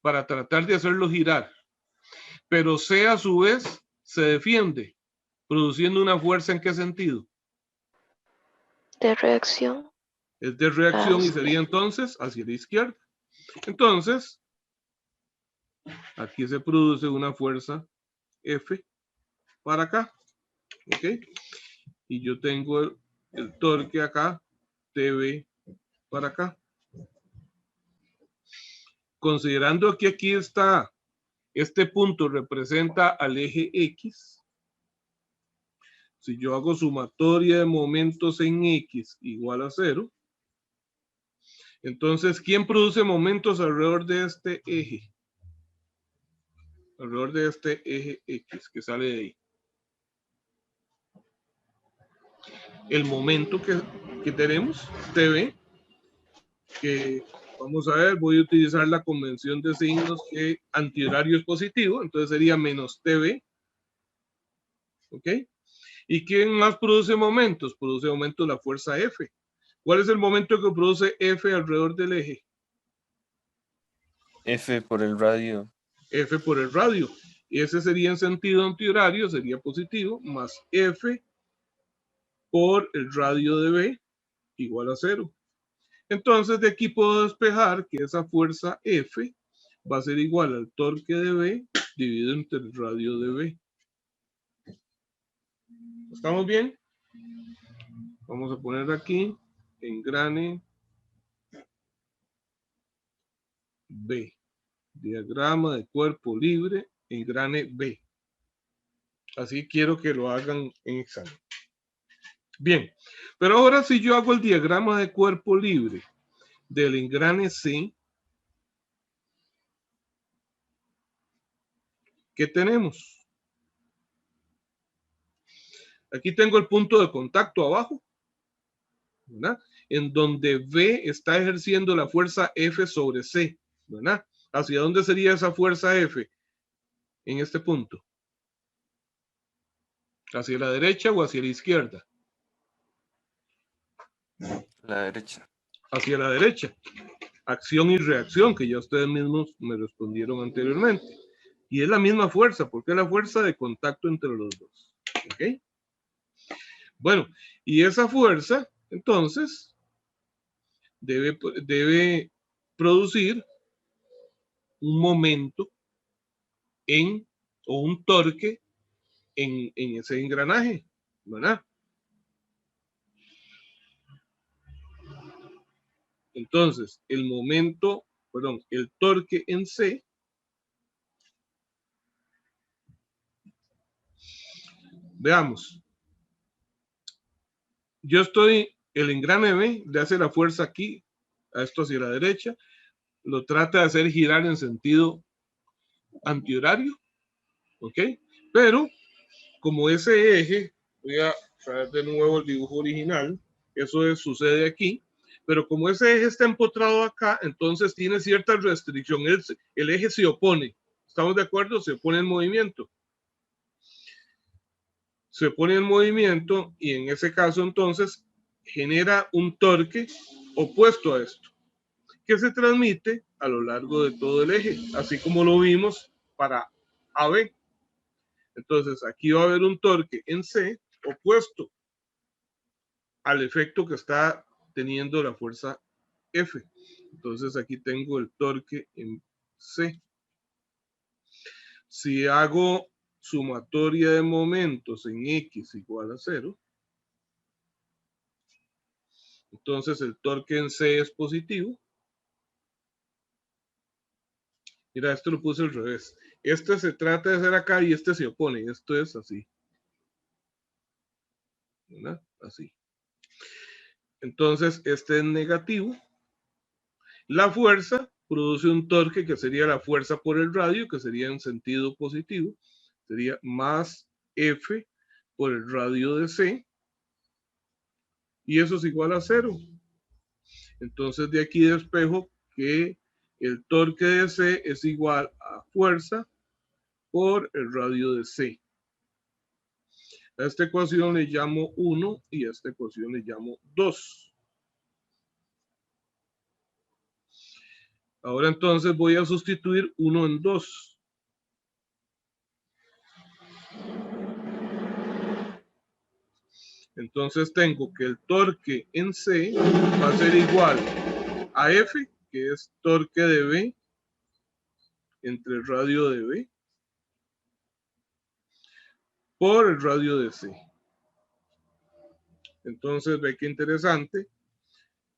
Para tratar de hacerlo girar. Pero C a su vez se defiende, produciendo una fuerza ¿en qué sentido? De reacción. Es de reacción y sería entonces hacia la izquierda. Entonces, aquí se produce una fuerza F para acá. ¿Ok? Y yo tengo el torque acá, TB para acá. Considerando que aquí está, este punto representa al eje X. Si yo hago sumatoria de momentos en X igual a 0, entonces, ¿quién produce momentos alrededor de este eje? Alrededor de este eje X que sale de ahí. El momento que tenemos, TV, que vamos a ver, voy a utilizar la convención de signos que antihorario es positivo, entonces sería menos TV. ¿Ok? ¿Y quién más produce momentos? Produce momentos la fuerza F. ¿Cuál es el momento que produce F alrededor del eje? F por el radio. F por el radio. Y ese sería en sentido antihorario, sería positivo, más F por el radio de B igual a 0. Entonces de aquí puedo despejar que esa fuerza F va a ser igual al torque de B dividido entre el radio de B. ¿Estamos bien? Vamos a poner aquí engrane B. Diagrama de cuerpo libre, engrane B. Así quiero que lo hagan en examen. Bien, pero ahora si yo hago el diagrama de cuerpo libre del engrane C, ¿qué tenemos? Aquí tengo el punto de contacto abajo, ¿verdad? En donde B está ejerciendo la fuerza F sobre C, ¿verdad? ¿Hacia dónde sería esa fuerza F en este punto? ¿Hacia la derecha o hacia la izquierda? La derecha. Hacia la derecha. Acción y reacción, que ya ustedes mismos me respondieron anteriormente. Y es la misma fuerza, porque es la fuerza de contacto entre los dos. ¿Ok? Bueno, y esa fuerza, entonces, debe producir un momento o un torque en ese engranaje, ¿verdad? Entonces, el torque en C veamos. El engrane B le hace la fuerza aquí, a esto hacia la derecha, lo trata de hacer girar en sentido antihorario, ¿ok? Pero, como ese eje, voy a traer de nuevo el dibujo original, eso sucede aquí, pero como ese eje está empotrado acá, entonces tiene cierta restricción, el eje se opone, ¿estamos de acuerdo? Se opone en movimiento. Se pone en movimiento y en ese caso entonces genera un torque opuesto a esto, que se transmite a lo largo de todo el eje, así como lo vimos para AB. Entonces aquí va a haber un torque en C opuesto al efecto que está teniendo la fuerza F. Entonces aquí tengo el torque en C. Si hago sumatoria de momentos en X igual a 0, entonces el torque en C es positivo Mira, esto lo puse al revés. Este se trata de hacer acá y este se opone. Esto es así. ¿Verdad? Así. Entonces, este es negativo. La fuerza produce un torque que sería la fuerza por el radio, que sería en sentido positivo. Sería más F por el radio de C. Y eso es igual a 0. Entonces, de aquí despejo que el torque de C es igual a fuerza por el radio de C. A esta ecuación le llamo 1 y a esta ecuación le llamo 2. Ahora entonces voy a sustituir 1 en 2. Entonces tengo que el torque en C va a ser igual a F, que es torque de B, entre el radio de B, por el radio de C. Entonces ve qué interesante.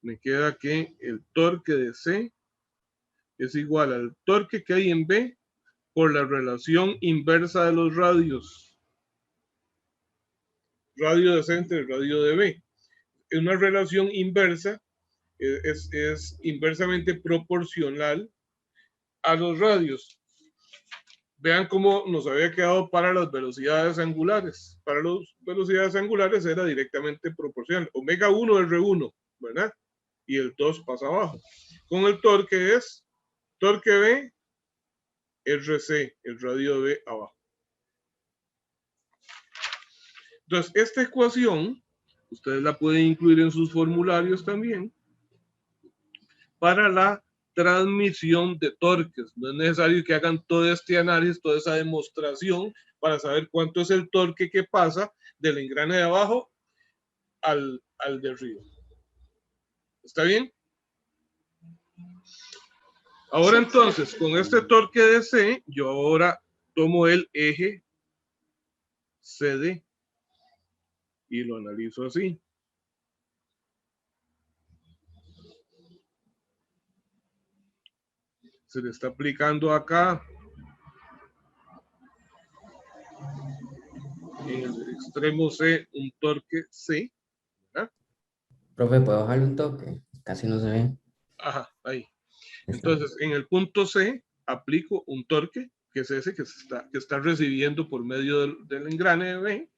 Me queda que el torque de C es igual al torque que hay en B por la relación inversa de los radios. Radio de C entre el radio de B. Es una relación inversa, es inversamente proporcional a los radios. Vean cómo nos había quedado para las velocidades angulares. Para las velocidades angulares era directamente proporcional. Omega 1 R1, ¿verdad? Y el 2 pasa abajo. Con el torque es torque B, RC, el radio B abajo. Entonces, esta ecuación, ustedes la pueden incluir en sus formularios también, para la transmisión de torques. No es necesario que hagan todo este análisis, toda esa demostración para saber cuánto es el torque que pasa del engrane de abajo al de arriba. ¿Está bien? Ahora entonces, con este torque de C, yo ahora tomo el eje CD y lo analizo así. Se le está aplicando acá en el extremo C un torque C. ¿Verdad? Profe, ¿puedo bajarle un toque? Casi no se ve. Ajá, ahí. Entonces, en el punto C aplico un torque, que es ese que está recibiendo por medio del engrane de B.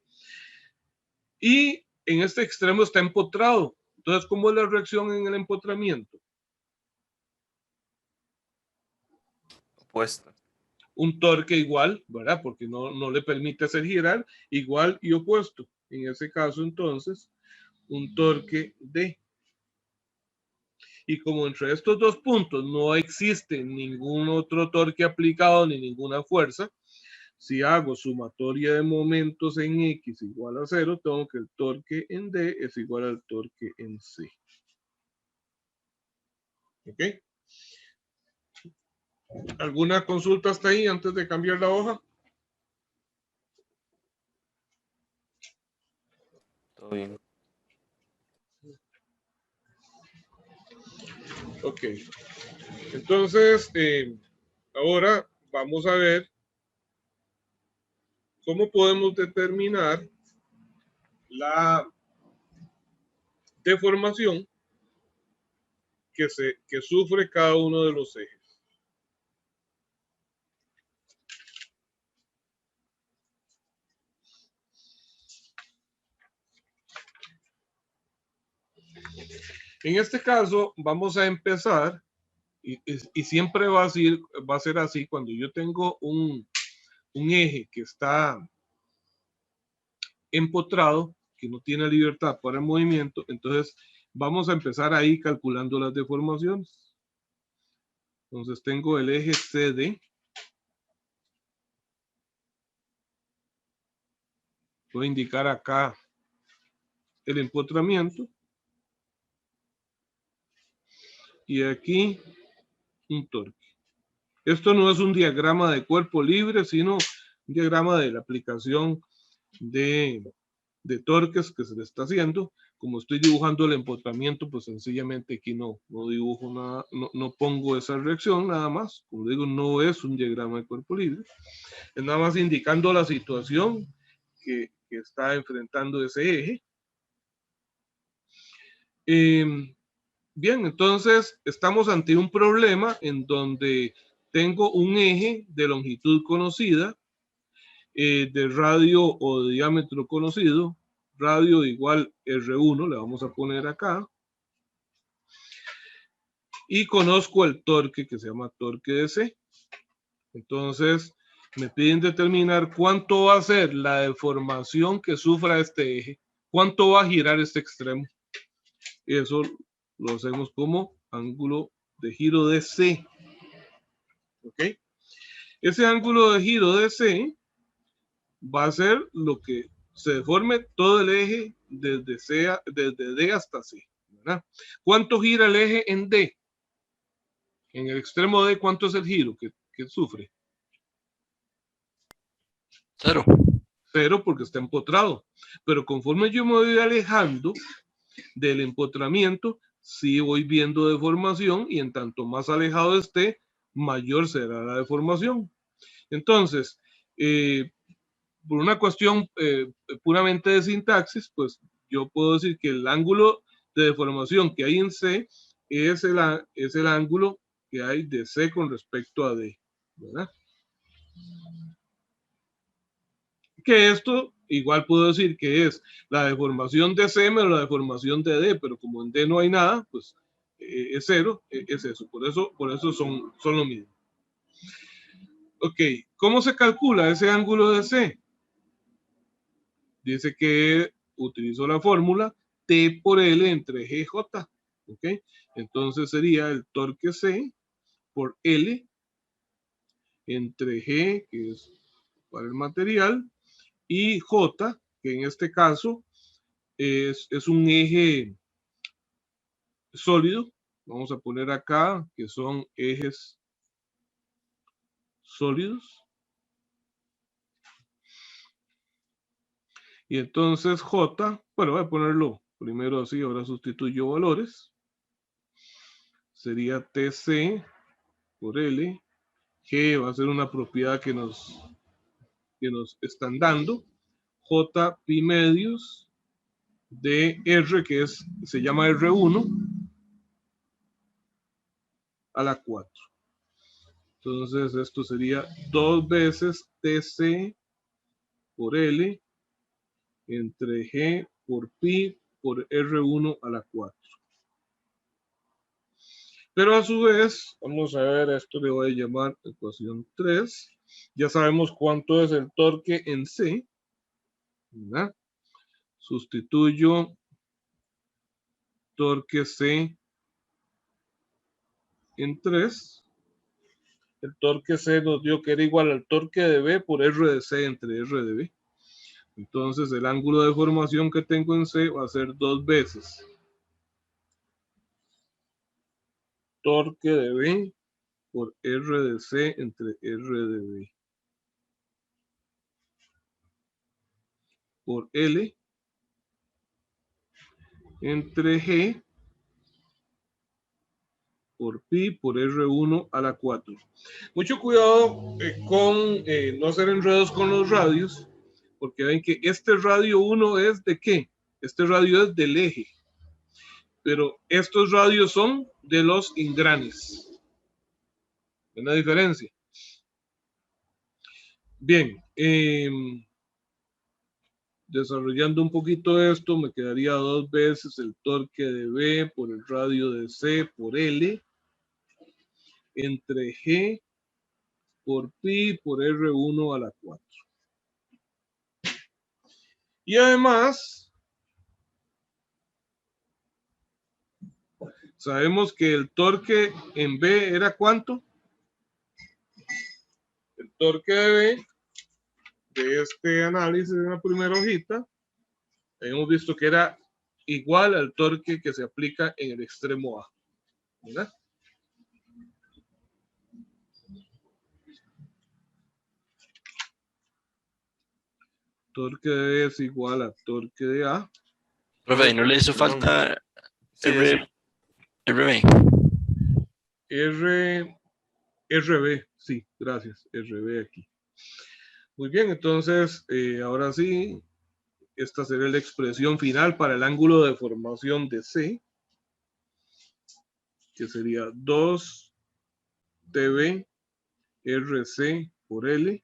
Y en este extremo está empotrado. Entonces, ¿cómo es la reacción en el empotramiento? Opuesta. Un torque igual, ¿verdad? Porque no le permite hacer girar, igual y opuesto. En ese caso, entonces, un torque D. Y como entre estos dos puntos no existe ningún otro torque aplicado ni ninguna fuerza, si hago sumatoria de momentos en X igual a 0, tengo que el torque en D es igual al torque en C. ¿Ok? ¿Alguna consulta hasta ahí antes de cambiar la hoja? Todo bien. Ok. Entonces, ahora vamos a ver cómo podemos determinar la deformación que sufre cada uno de los ejes. En este caso, vamos a empezar, y siempre va a ser así, cuando yo tengo un eje que está empotrado, que no tiene libertad para el movimiento, entonces vamos a empezar ahí calculando las deformaciones. Entonces tengo el eje CD. Voy a indicar acá el empotramiento. Y aquí un torque. Esto no es un diagrama de cuerpo libre, sino un diagrama de la aplicación de de torques que se le está haciendo. Como estoy dibujando el empotramiento, pues sencillamente aquí no dibujo nada, no pongo esa reacción nada más. Como digo, no es un diagrama de cuerpo libre. Es nada más indicando la situación que está enfrentando ese eje. Bien, entonces estamos ante un problema en donde tengo un eje de longitud conocida, de radio o de diámetro conocido, radio igual R1, le vamos a poner acá, y conozco el torque que se llama torque de C. Entonces me piden determinar cuánto va a ser la deformación que sufra este eje, cuánto va a girar este extremo. Y eso lo hacemos como ángulo de giro de C. ¿Ok? Ese ángulo de giro de C va a ser lo que se deforme todo el eje desde D hasta C, ¿verdad? ¿Cuánto gira el eje en D? En el extremo D, ¿cuánto es el giro que sufre? 0. 0 porque está empotrado. Pero conforme yo me voy alejando del empotramiento, sí voy viendo deformación y en tanto más alejado esté, mayor será la deformación. Entonces, por una cuestión puramente de sintaxis, pues yo puedo decir que el ángulo de deformación que hay en C es el ángulo que hay de C con respecto a D, ¿verdad? Que esto igual puedo decir que es la deformación de C menos la deformación de D, pero como en D no hay nada, pues es 0, es eso. Por eso son lo mismo. Ok, ¿cómo se calcula ese ángulo de C? Dice que utilizo la fórmula T por L entre GJ. Ok, entonces sería el torque C por L entre G, que es para el material, y J, que en este caso es un eje sólido. Vamos a poner acá que son ejes sólidos. Y entonces J, bueno, voy a ponerlo primero así, ahora sustituyo valores. Sería TC por L. G va a ser una propiedad que nos están dando. J pi medios de R, que se llama R1 a la 4. Entonces esto sería 2 veces TC por L entre G por pi por R1 a la 4. Pero a su vez, vamos a ver, esto le voy a llamar ecuación 3. Ya sabemos cuánto es el torque en C, ¿verdad? Sustituyo torque C en 3. El torque C nos dio que era igual al torque de B por R de C entre R de B. Entonces el ángulo de deformación que tengo en C va a ser 2 veces torque de B por R de C entre R de B por L entre G por pi por R1 a la 4. Mucho cuidado con no hacer enredos con los radios, porque ven que este radio 1 es de qué? Este radio es del eje, pero estos radios son de los ingranes. ¿Ven la diferencia? Bien, desarrollando un poquito esto, me quedaría 2 veces el torque de B por el radio de C por L entre G por pi por R1 a la 4. Y además, sabemos que el torque en B era ¿cuánto? El torque de B de este análisis en la primera hojita, hemos visto que era igual al torque que se aplica en el extremo A, ¿verdad? torque de B es igual a torque de A. Profe, ¿y no le hizo Perdón. falta Sí, RB? RB, sí, gracias, RB aquí. Muy bien, entonces, ahora sí, esta sería la expresión final para el ángulo de deformación de C, que sería 2TB RC por L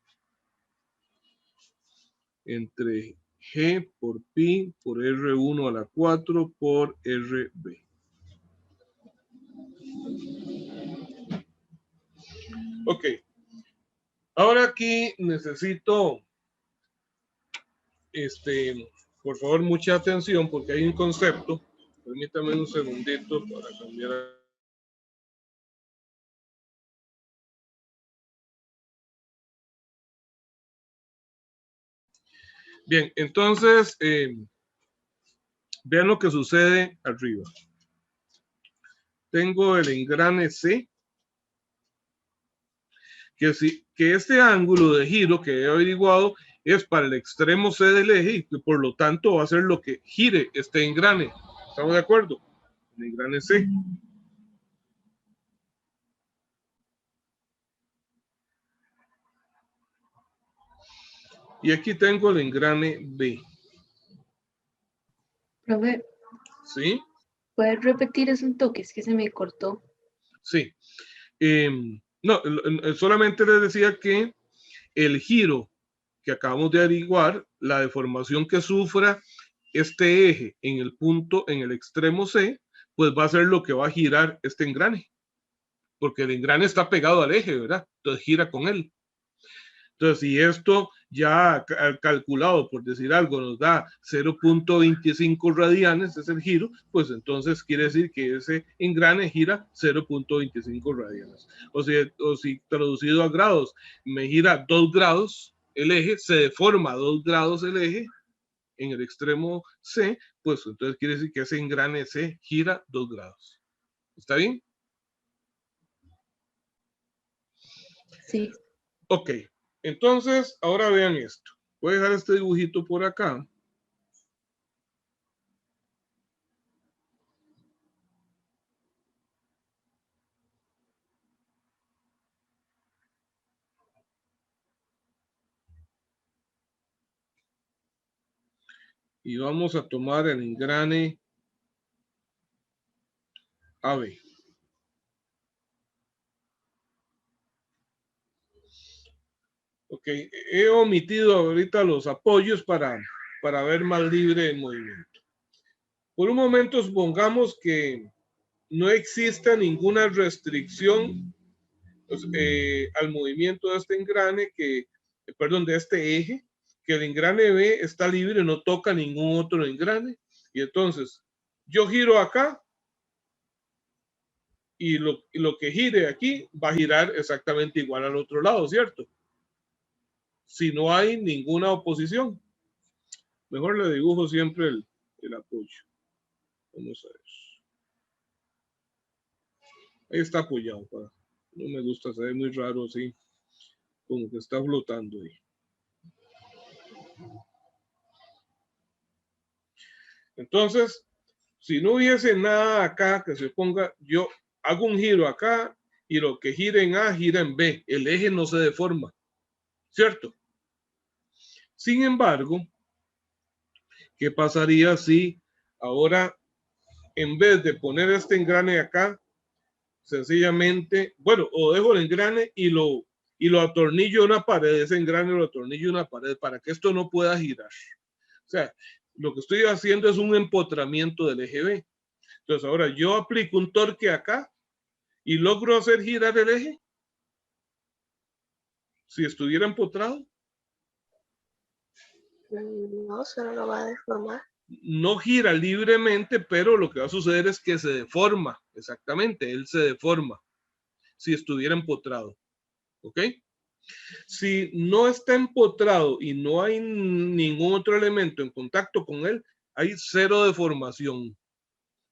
entre G por pi por R1 a la 4 por RB. Ok. Ahora aquí necesito, por favor, mucha atención porque hay un concepto. Permítame un segundito para cambiar. Bien, entonces, vean lo que sucede arriba. Tengo el engrane C, que este ángulo de giro que he averiguado es para el extremo C del eje y que por lo tanto va a ser lo que gire este engrane. ¿Estamos de acuerdo? El engrane C. Y aquí tengo el engrane B. Profe, ¿Sí? ¿puedes repetir eso un toque? Es que se me cortó. Sí. No, solamente les decía que el giro que acabamos de averiguar, la deformación que sufra este eje en el punto, en el extremo C, pues va a ser lo que va a girar este engrane. Porque el engrane está pegado al eje, ¿verdad? Entonces gira con él. Entonces, si esto ya calculado, por decir algo, nos da 0.25 radianes, es el giro, pues entonces quiere decir que ese engrane gira 0.25 radianes. O si traducido a grados, me gira 2 grados el eje, se deforma 2 grados el eje en el extremo C, pues entonces quiere decir que ese engrane C gira 2 grados. ¿Está bien? Sí. Ok. Entonces, ahora vean esto. Voy a dejar este dibujito por acá. Y vamos a tomar el engrane AB. Ok, he omitido ahorita los apoyos para ver más libre el movimiento. Por un momento supongamos que no exista ninguna restricción al movimiento de este engrane, de este eje, que el engrane B está libre, no toca ningún otro engrane. Y entonces yo giro acá y lo que gire aquí va a girar exactamente igual al otro lado, ¿cierto? Si no hay ninguna oposición. Mejor le dibujo siempre el apoyo. Vamos a ver. Ahí está apoyado. No me gusta, se ve muy raro así. Como que está flotando ahí. Entonces, si no hubiese nada acá que se ponga, yo hago un giro acá y lo que gira en A gira en B. El eje no se deforma, ¿cierto? Sin embargo, ¿qué pasaría si ahora, en vez de poner este engrane acá, sencillamente, bueno, o dejo el engrane y lo atornillo a una pared, ese engrane lo atornillo a una pared para que esto no pueda girar? O sea, lo que estoy haciendo es un empotramiento del eje B. Entonces ahora yo aplico un torque acá y logro hacer girar el eje si estuviera empotrado. No, solo lo va a deformar. No gira libremente, pero lo que va a suceder es que se deforma. Exactamente, él se deforma si estuviera empotrado. ¿Ok? Si no está empotrado y no hay ningún otro elemento en contacto con él, hay cero deformación.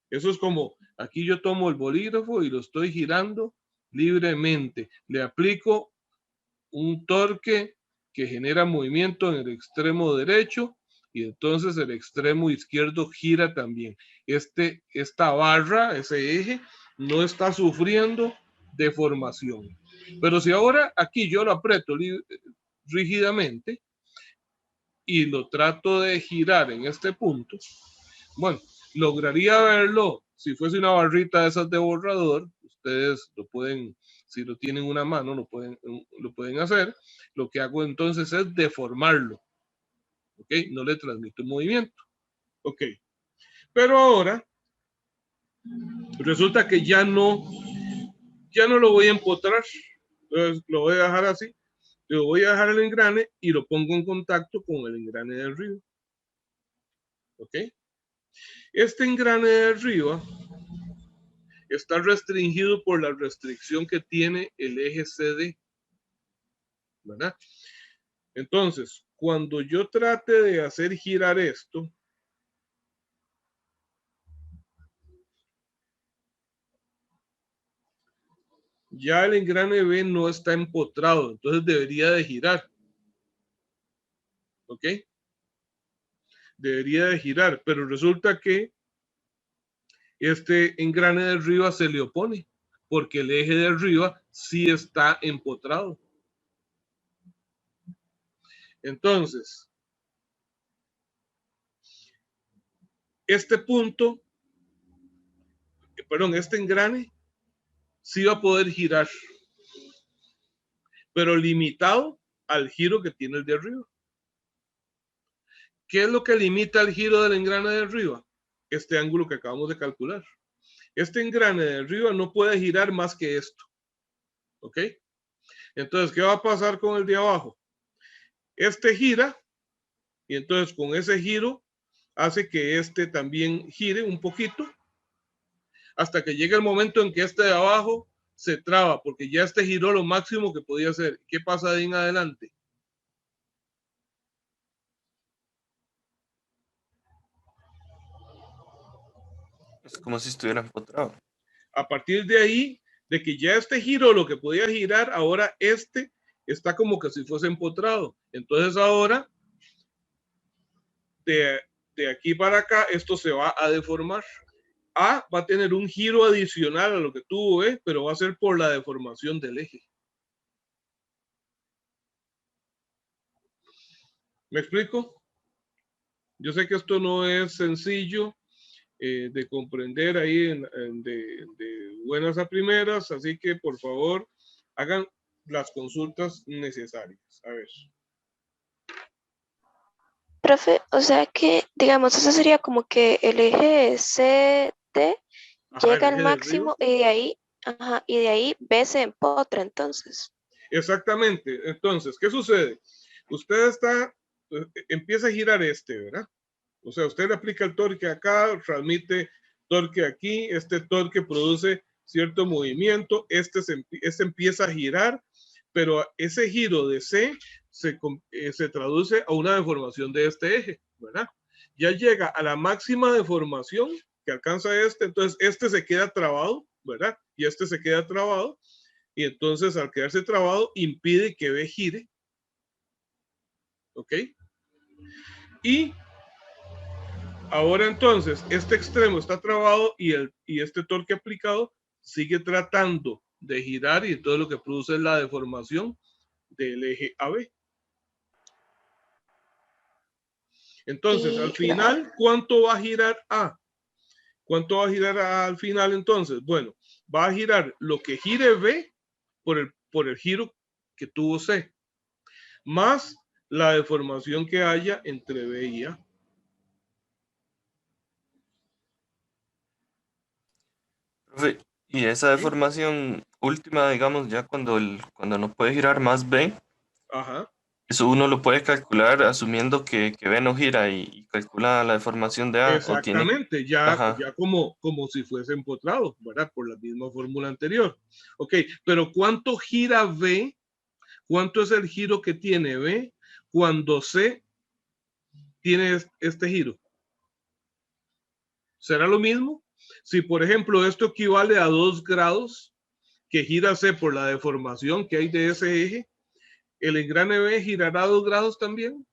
Eso es como, aquí yo tomo el bolígrafo y lo estoy girando libremente. Le aplico un torque que genera movimiento en el extremo derecho y entonces el extremo izquierdo gira también. Esta barra, ese eje, no está sufriendo deformación. Pero si ahora aquí yo lo aprieto rígidamente y lo trato de girar en este punto, bueno, lograría verlo si fuese una barrita de esas de borrador. Ustedes lo pueden, si lo tienen una mano, lo pueden hacer. Lo que hago entonces es deformarlo. ¿Ok? No le transmito movimiento. Ok. Pero ahora resulta que ya no lo voy a empotrar. Entonces lo voy a dejar así. Yo voy a dejar el engrane y lo pongo en contacto con el engrane de arriba. ¿Ok? Este engrane de arriba está restringido por la restricción que tiene el eje CD, ¿verdad? Entonces, cuando yo trate de hacer girar esto, ya el engrane B no está empotrado, entonces debería de girar. ¿Ok? Debería de girar, pero resulta que este engrane de arriba se le opone, porque el eje de arriba sí está empotrado. Entonces, este punto, perdón, este engrane sí va a poder girar, pero limitado al giro que tiene el de arriba. ¿Qué es lo que limita el giro del engrane de arriba? Este ángulo que acabamos de calcular. Este engrane de arriba no puede girar más que esto. ¿Ok? Entonces, ¿qué va a pasar con el de abajo? Este gira y entonces con ese giro hace que este también gire un poquito hasta que llegue el momento en que este de abajo se traba porque ya este giró lo máximo que podía hacer. ¿Qué pasa de ahí en adelante? Es como si estuviera empotrado. A partir de ahí, de que ya este giró lo que podía girar, ahora este está como que si fuese empotrado. Entonces ahora, de aquí para acá, esto se va a deformar. A va a tener un giro adicional a lo que tuvo B, pero va a ser por la deformación del eje. ¿Me explico? Yo sé que esto no es sencillo de comprender ahí de buenas a primeras, así que por favor hagan las consultas necesarias. A ver. Profe, o sea que, digamos, eso sería como que el eje CD Ajá, llega el al eje de máximo arriba. y de ahí B se empotra entonces. Exactamente. Entonces, ¿qué sucede? Usted empieza a girar ¿verdad? O sea, usted le aplica el torque acá, transmite torque aquí, este torque produce cierto movimiento, este empieza a girar, pero ese giro de C se traduce a una deformación de este eje, ¿verdad? Ya llega a la máxima deformación que alcanza entonces este se queda trabado, ¿verdad? Y este se queda trabado, y entonces al quedarse trabado impide que B gire, ¿ok? Y ahora entonces, este extremo está trabado y este torque aplicado sigue tratando de girar y todo lo que produce es la deformación del eje AB. Entonces, al final, ¿cuánto va a girar A? ¿Cuánto va a girar A al final entonces? Bueno, va a girar lo que gire B por el giro que tuvo C, más la deformación que haya entre B y A. Profe, y esa deformación última, digamos, ya cuando no puede girar más B, Ajá. eso uno lo puede calcular asumiendo que B no gira y calcula la deformación de A, o tiene, Exactamente, ya ajá, como si fuese empotrado, ¿verdad? Por la misma fórmula anterior. Ok, pero ¿cuánto gira B? ¿Cuánto es el giro que tiene B cuando C tiene este giro? ¿Será lo mismo? Si, por ejemplo, esto equivale a 2 grados que gira C por la deformación que hay de ese eje, ¿El engrane B girará 2 grados también?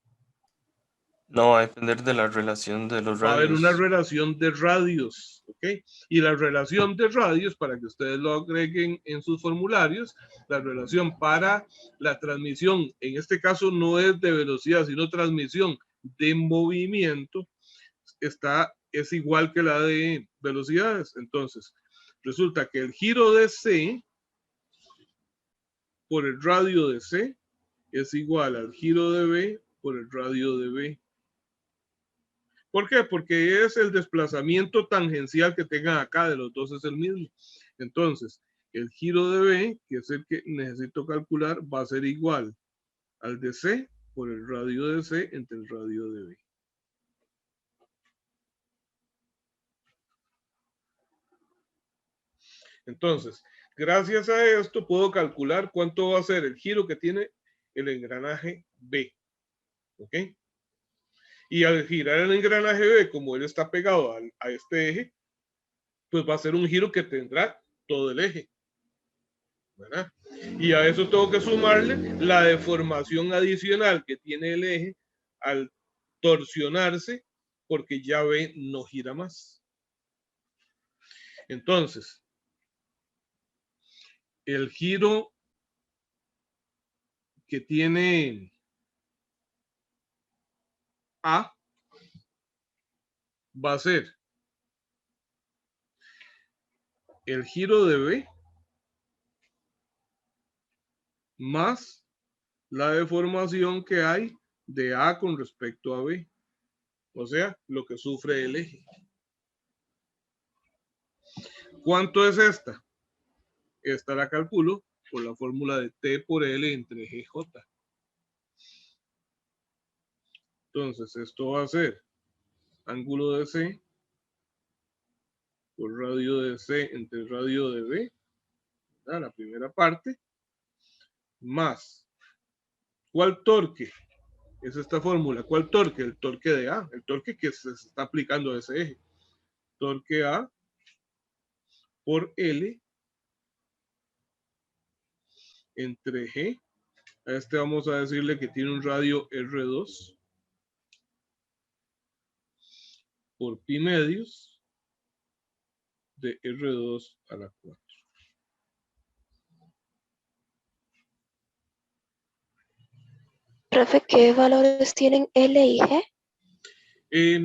No va a depender de la relación de los Va a haber una radios. relación de radios, ¿ok? Y la relación de radios, para que ustedes lo agreguen en sus formularios, la relación para la transmisión, en este caso no es de velocidad, sino transmisión de movimiento, es igual que la de velocidades. Entonces, resulta que el giro de C por el radio de C es igual al giro de B por el radio de B. ¿Por qué? Porque es el desplazamiento tangencial que tengan acá, de los dos es el mismo. Entonces, el giro de B, que es el que necesito calcular, va a ser igual al de C por el radio de C entre el radio de B. Entonces, gracias a esto puedo calcular cuánto va a ser el giro que tiene el engranaje B. ¿Ok? Y al girar el engranaje B, como él está pegado a este eje, pues va a ser un giro que tendrá todo el eje, ¿verdad? Y a eso tengo que sumarle la deformación adicional que tiene el eje al torsionarse, porque ya B no gira más. Entonces, el giro que tiene A va a ser el giro de B más la deformación que hay de A con respecto a B. O sea, lo que sufre el eje. ¿Cuánto es esta? Esta la calculo por la fórmula de T por L entre GJ. Entonces, esto va a ser ángulo de C por radio de C entre radio de B, ¿verdad? La primera parte, más, ¿cuál torque? Es esta fórmula. ¿Cuál torque? El torque de A, el torque que se está aplicando a ese eje. Torque A por L entre G. A este vamos a decirle que tiene un radio R2 por pi medios de R2 a la 4. Profe, ¿qué valores tienen L y G?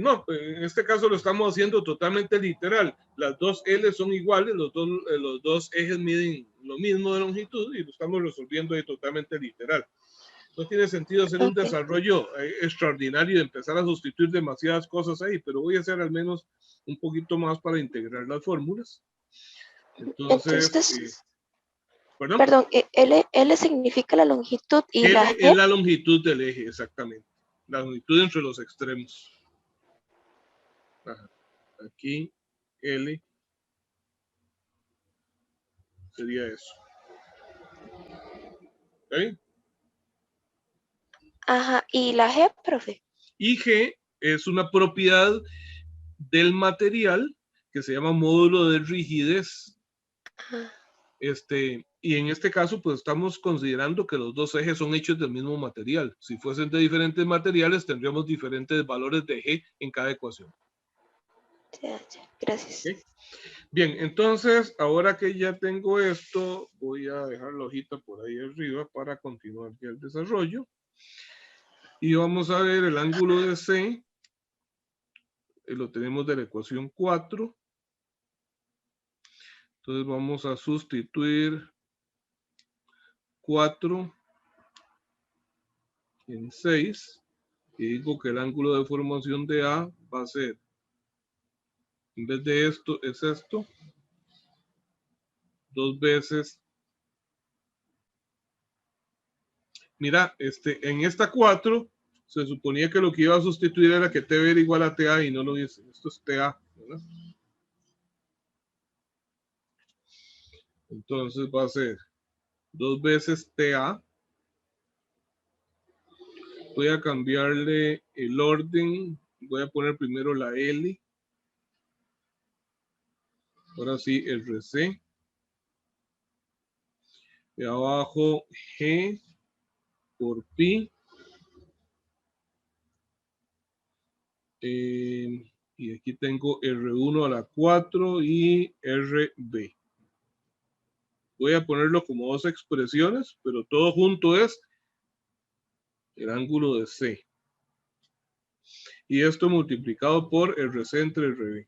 No, en este caso lo estamos haciendo totalmente literal. Las dos L son iguales, los dos ejes miden lo mismo de longitud y lo estamos resolviendo de totalmente literal. No tiene sentido hacer un desarrollo extraordinario y empezar a sustituir demasiadas cosas ahí, pero voy a hacer al menos un poquito más para integrar las fórmulas. Entonces, perdón, L significa la longitud y L la G es la longitud del eje, exactamente. La longitud entre los extremos. Ajá. Aquí L sería eso. ¿Okay? Ajá, ¿y la G, profe? Y G es una propiedad del material que se llama módulo de rigidez. Ajá. Y en este caso, pues estamos considerando que los dos ejes son hechos del mismo material. Si fuesen de diferentes materiales, tendríamos diferentes valores de G en cada ecuación. Ya, gracias. ¿Okay? Bien, entonces, ahora que ya tengo esto, voy a dejar la hojita por ahí arriba para continuar ya el desarrollo. Y vamos a ver el ángulo de C. Lo tenemos de la ecuación 4. Entonces vamos a sustituir 4 en 6. Y digo que el ángulo de formación de A va a ser, en vez de esto, es esto. 2 veces. Mira, en esta 4 se suponía que lo que iba a sustituir era que T era igual a TA y no lo dice. Esto es TA, ¿verdad? Entonces va a ser 2 veces TA. Voy a cambiarle el orden. Voy a poner primero la L. Ahora sí, el RC. De abajo G por pi. Y aquí tengo R1 a la 4 y RB. Voy a ponerlo como dos expresiones, pero todo junto es el ángulo de C. Y esto multiplicado por RC entre RB.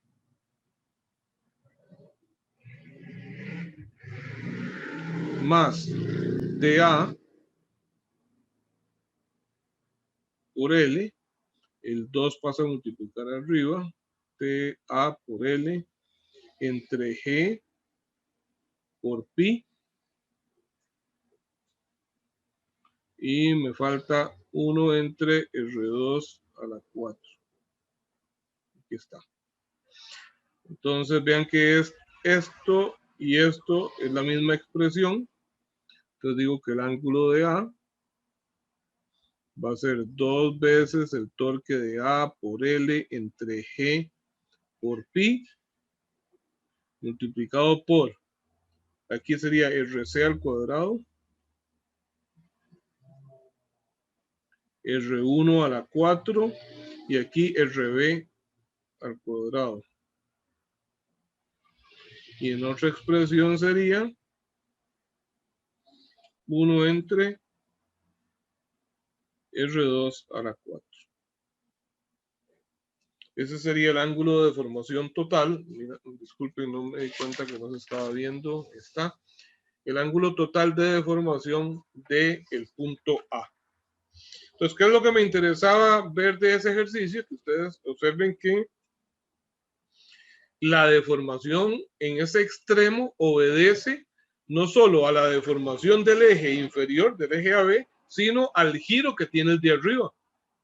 Más TA por L. El 2 pasa a multiplicar arriba. TA por L entre G por pi. Y me falta 1 entre R2 a la 4. Aquí está. Entonces vean que es esto y esto es la misma expresión. Entonces digo que el ángulo de A va a ser 2 veces el torque de A por L entre G por pi multiplicado por, aquí sería RC al cuadrado, R1 a la 4 y aquí RB al cuadrado. Y en otra expresión sería 1 entre R2 a la 4. Ese sería el ángulo de deformación total. Mira, disculpen, no me di cuenta que no se estaba viendo. Está el ángulo total de deformación del punto A. Entonces, ¿qué es lo que me interesaba ver de ese ejercicio? Que ustedes observen que la deformación en ese extremo obedece no solo a la deformación del eje inferior, del eje AB, sino al giro que tiene el de arriba,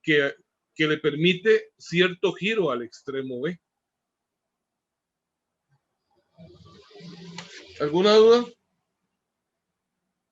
que le permite cierto giro al extremo B. ¿Alguna duda?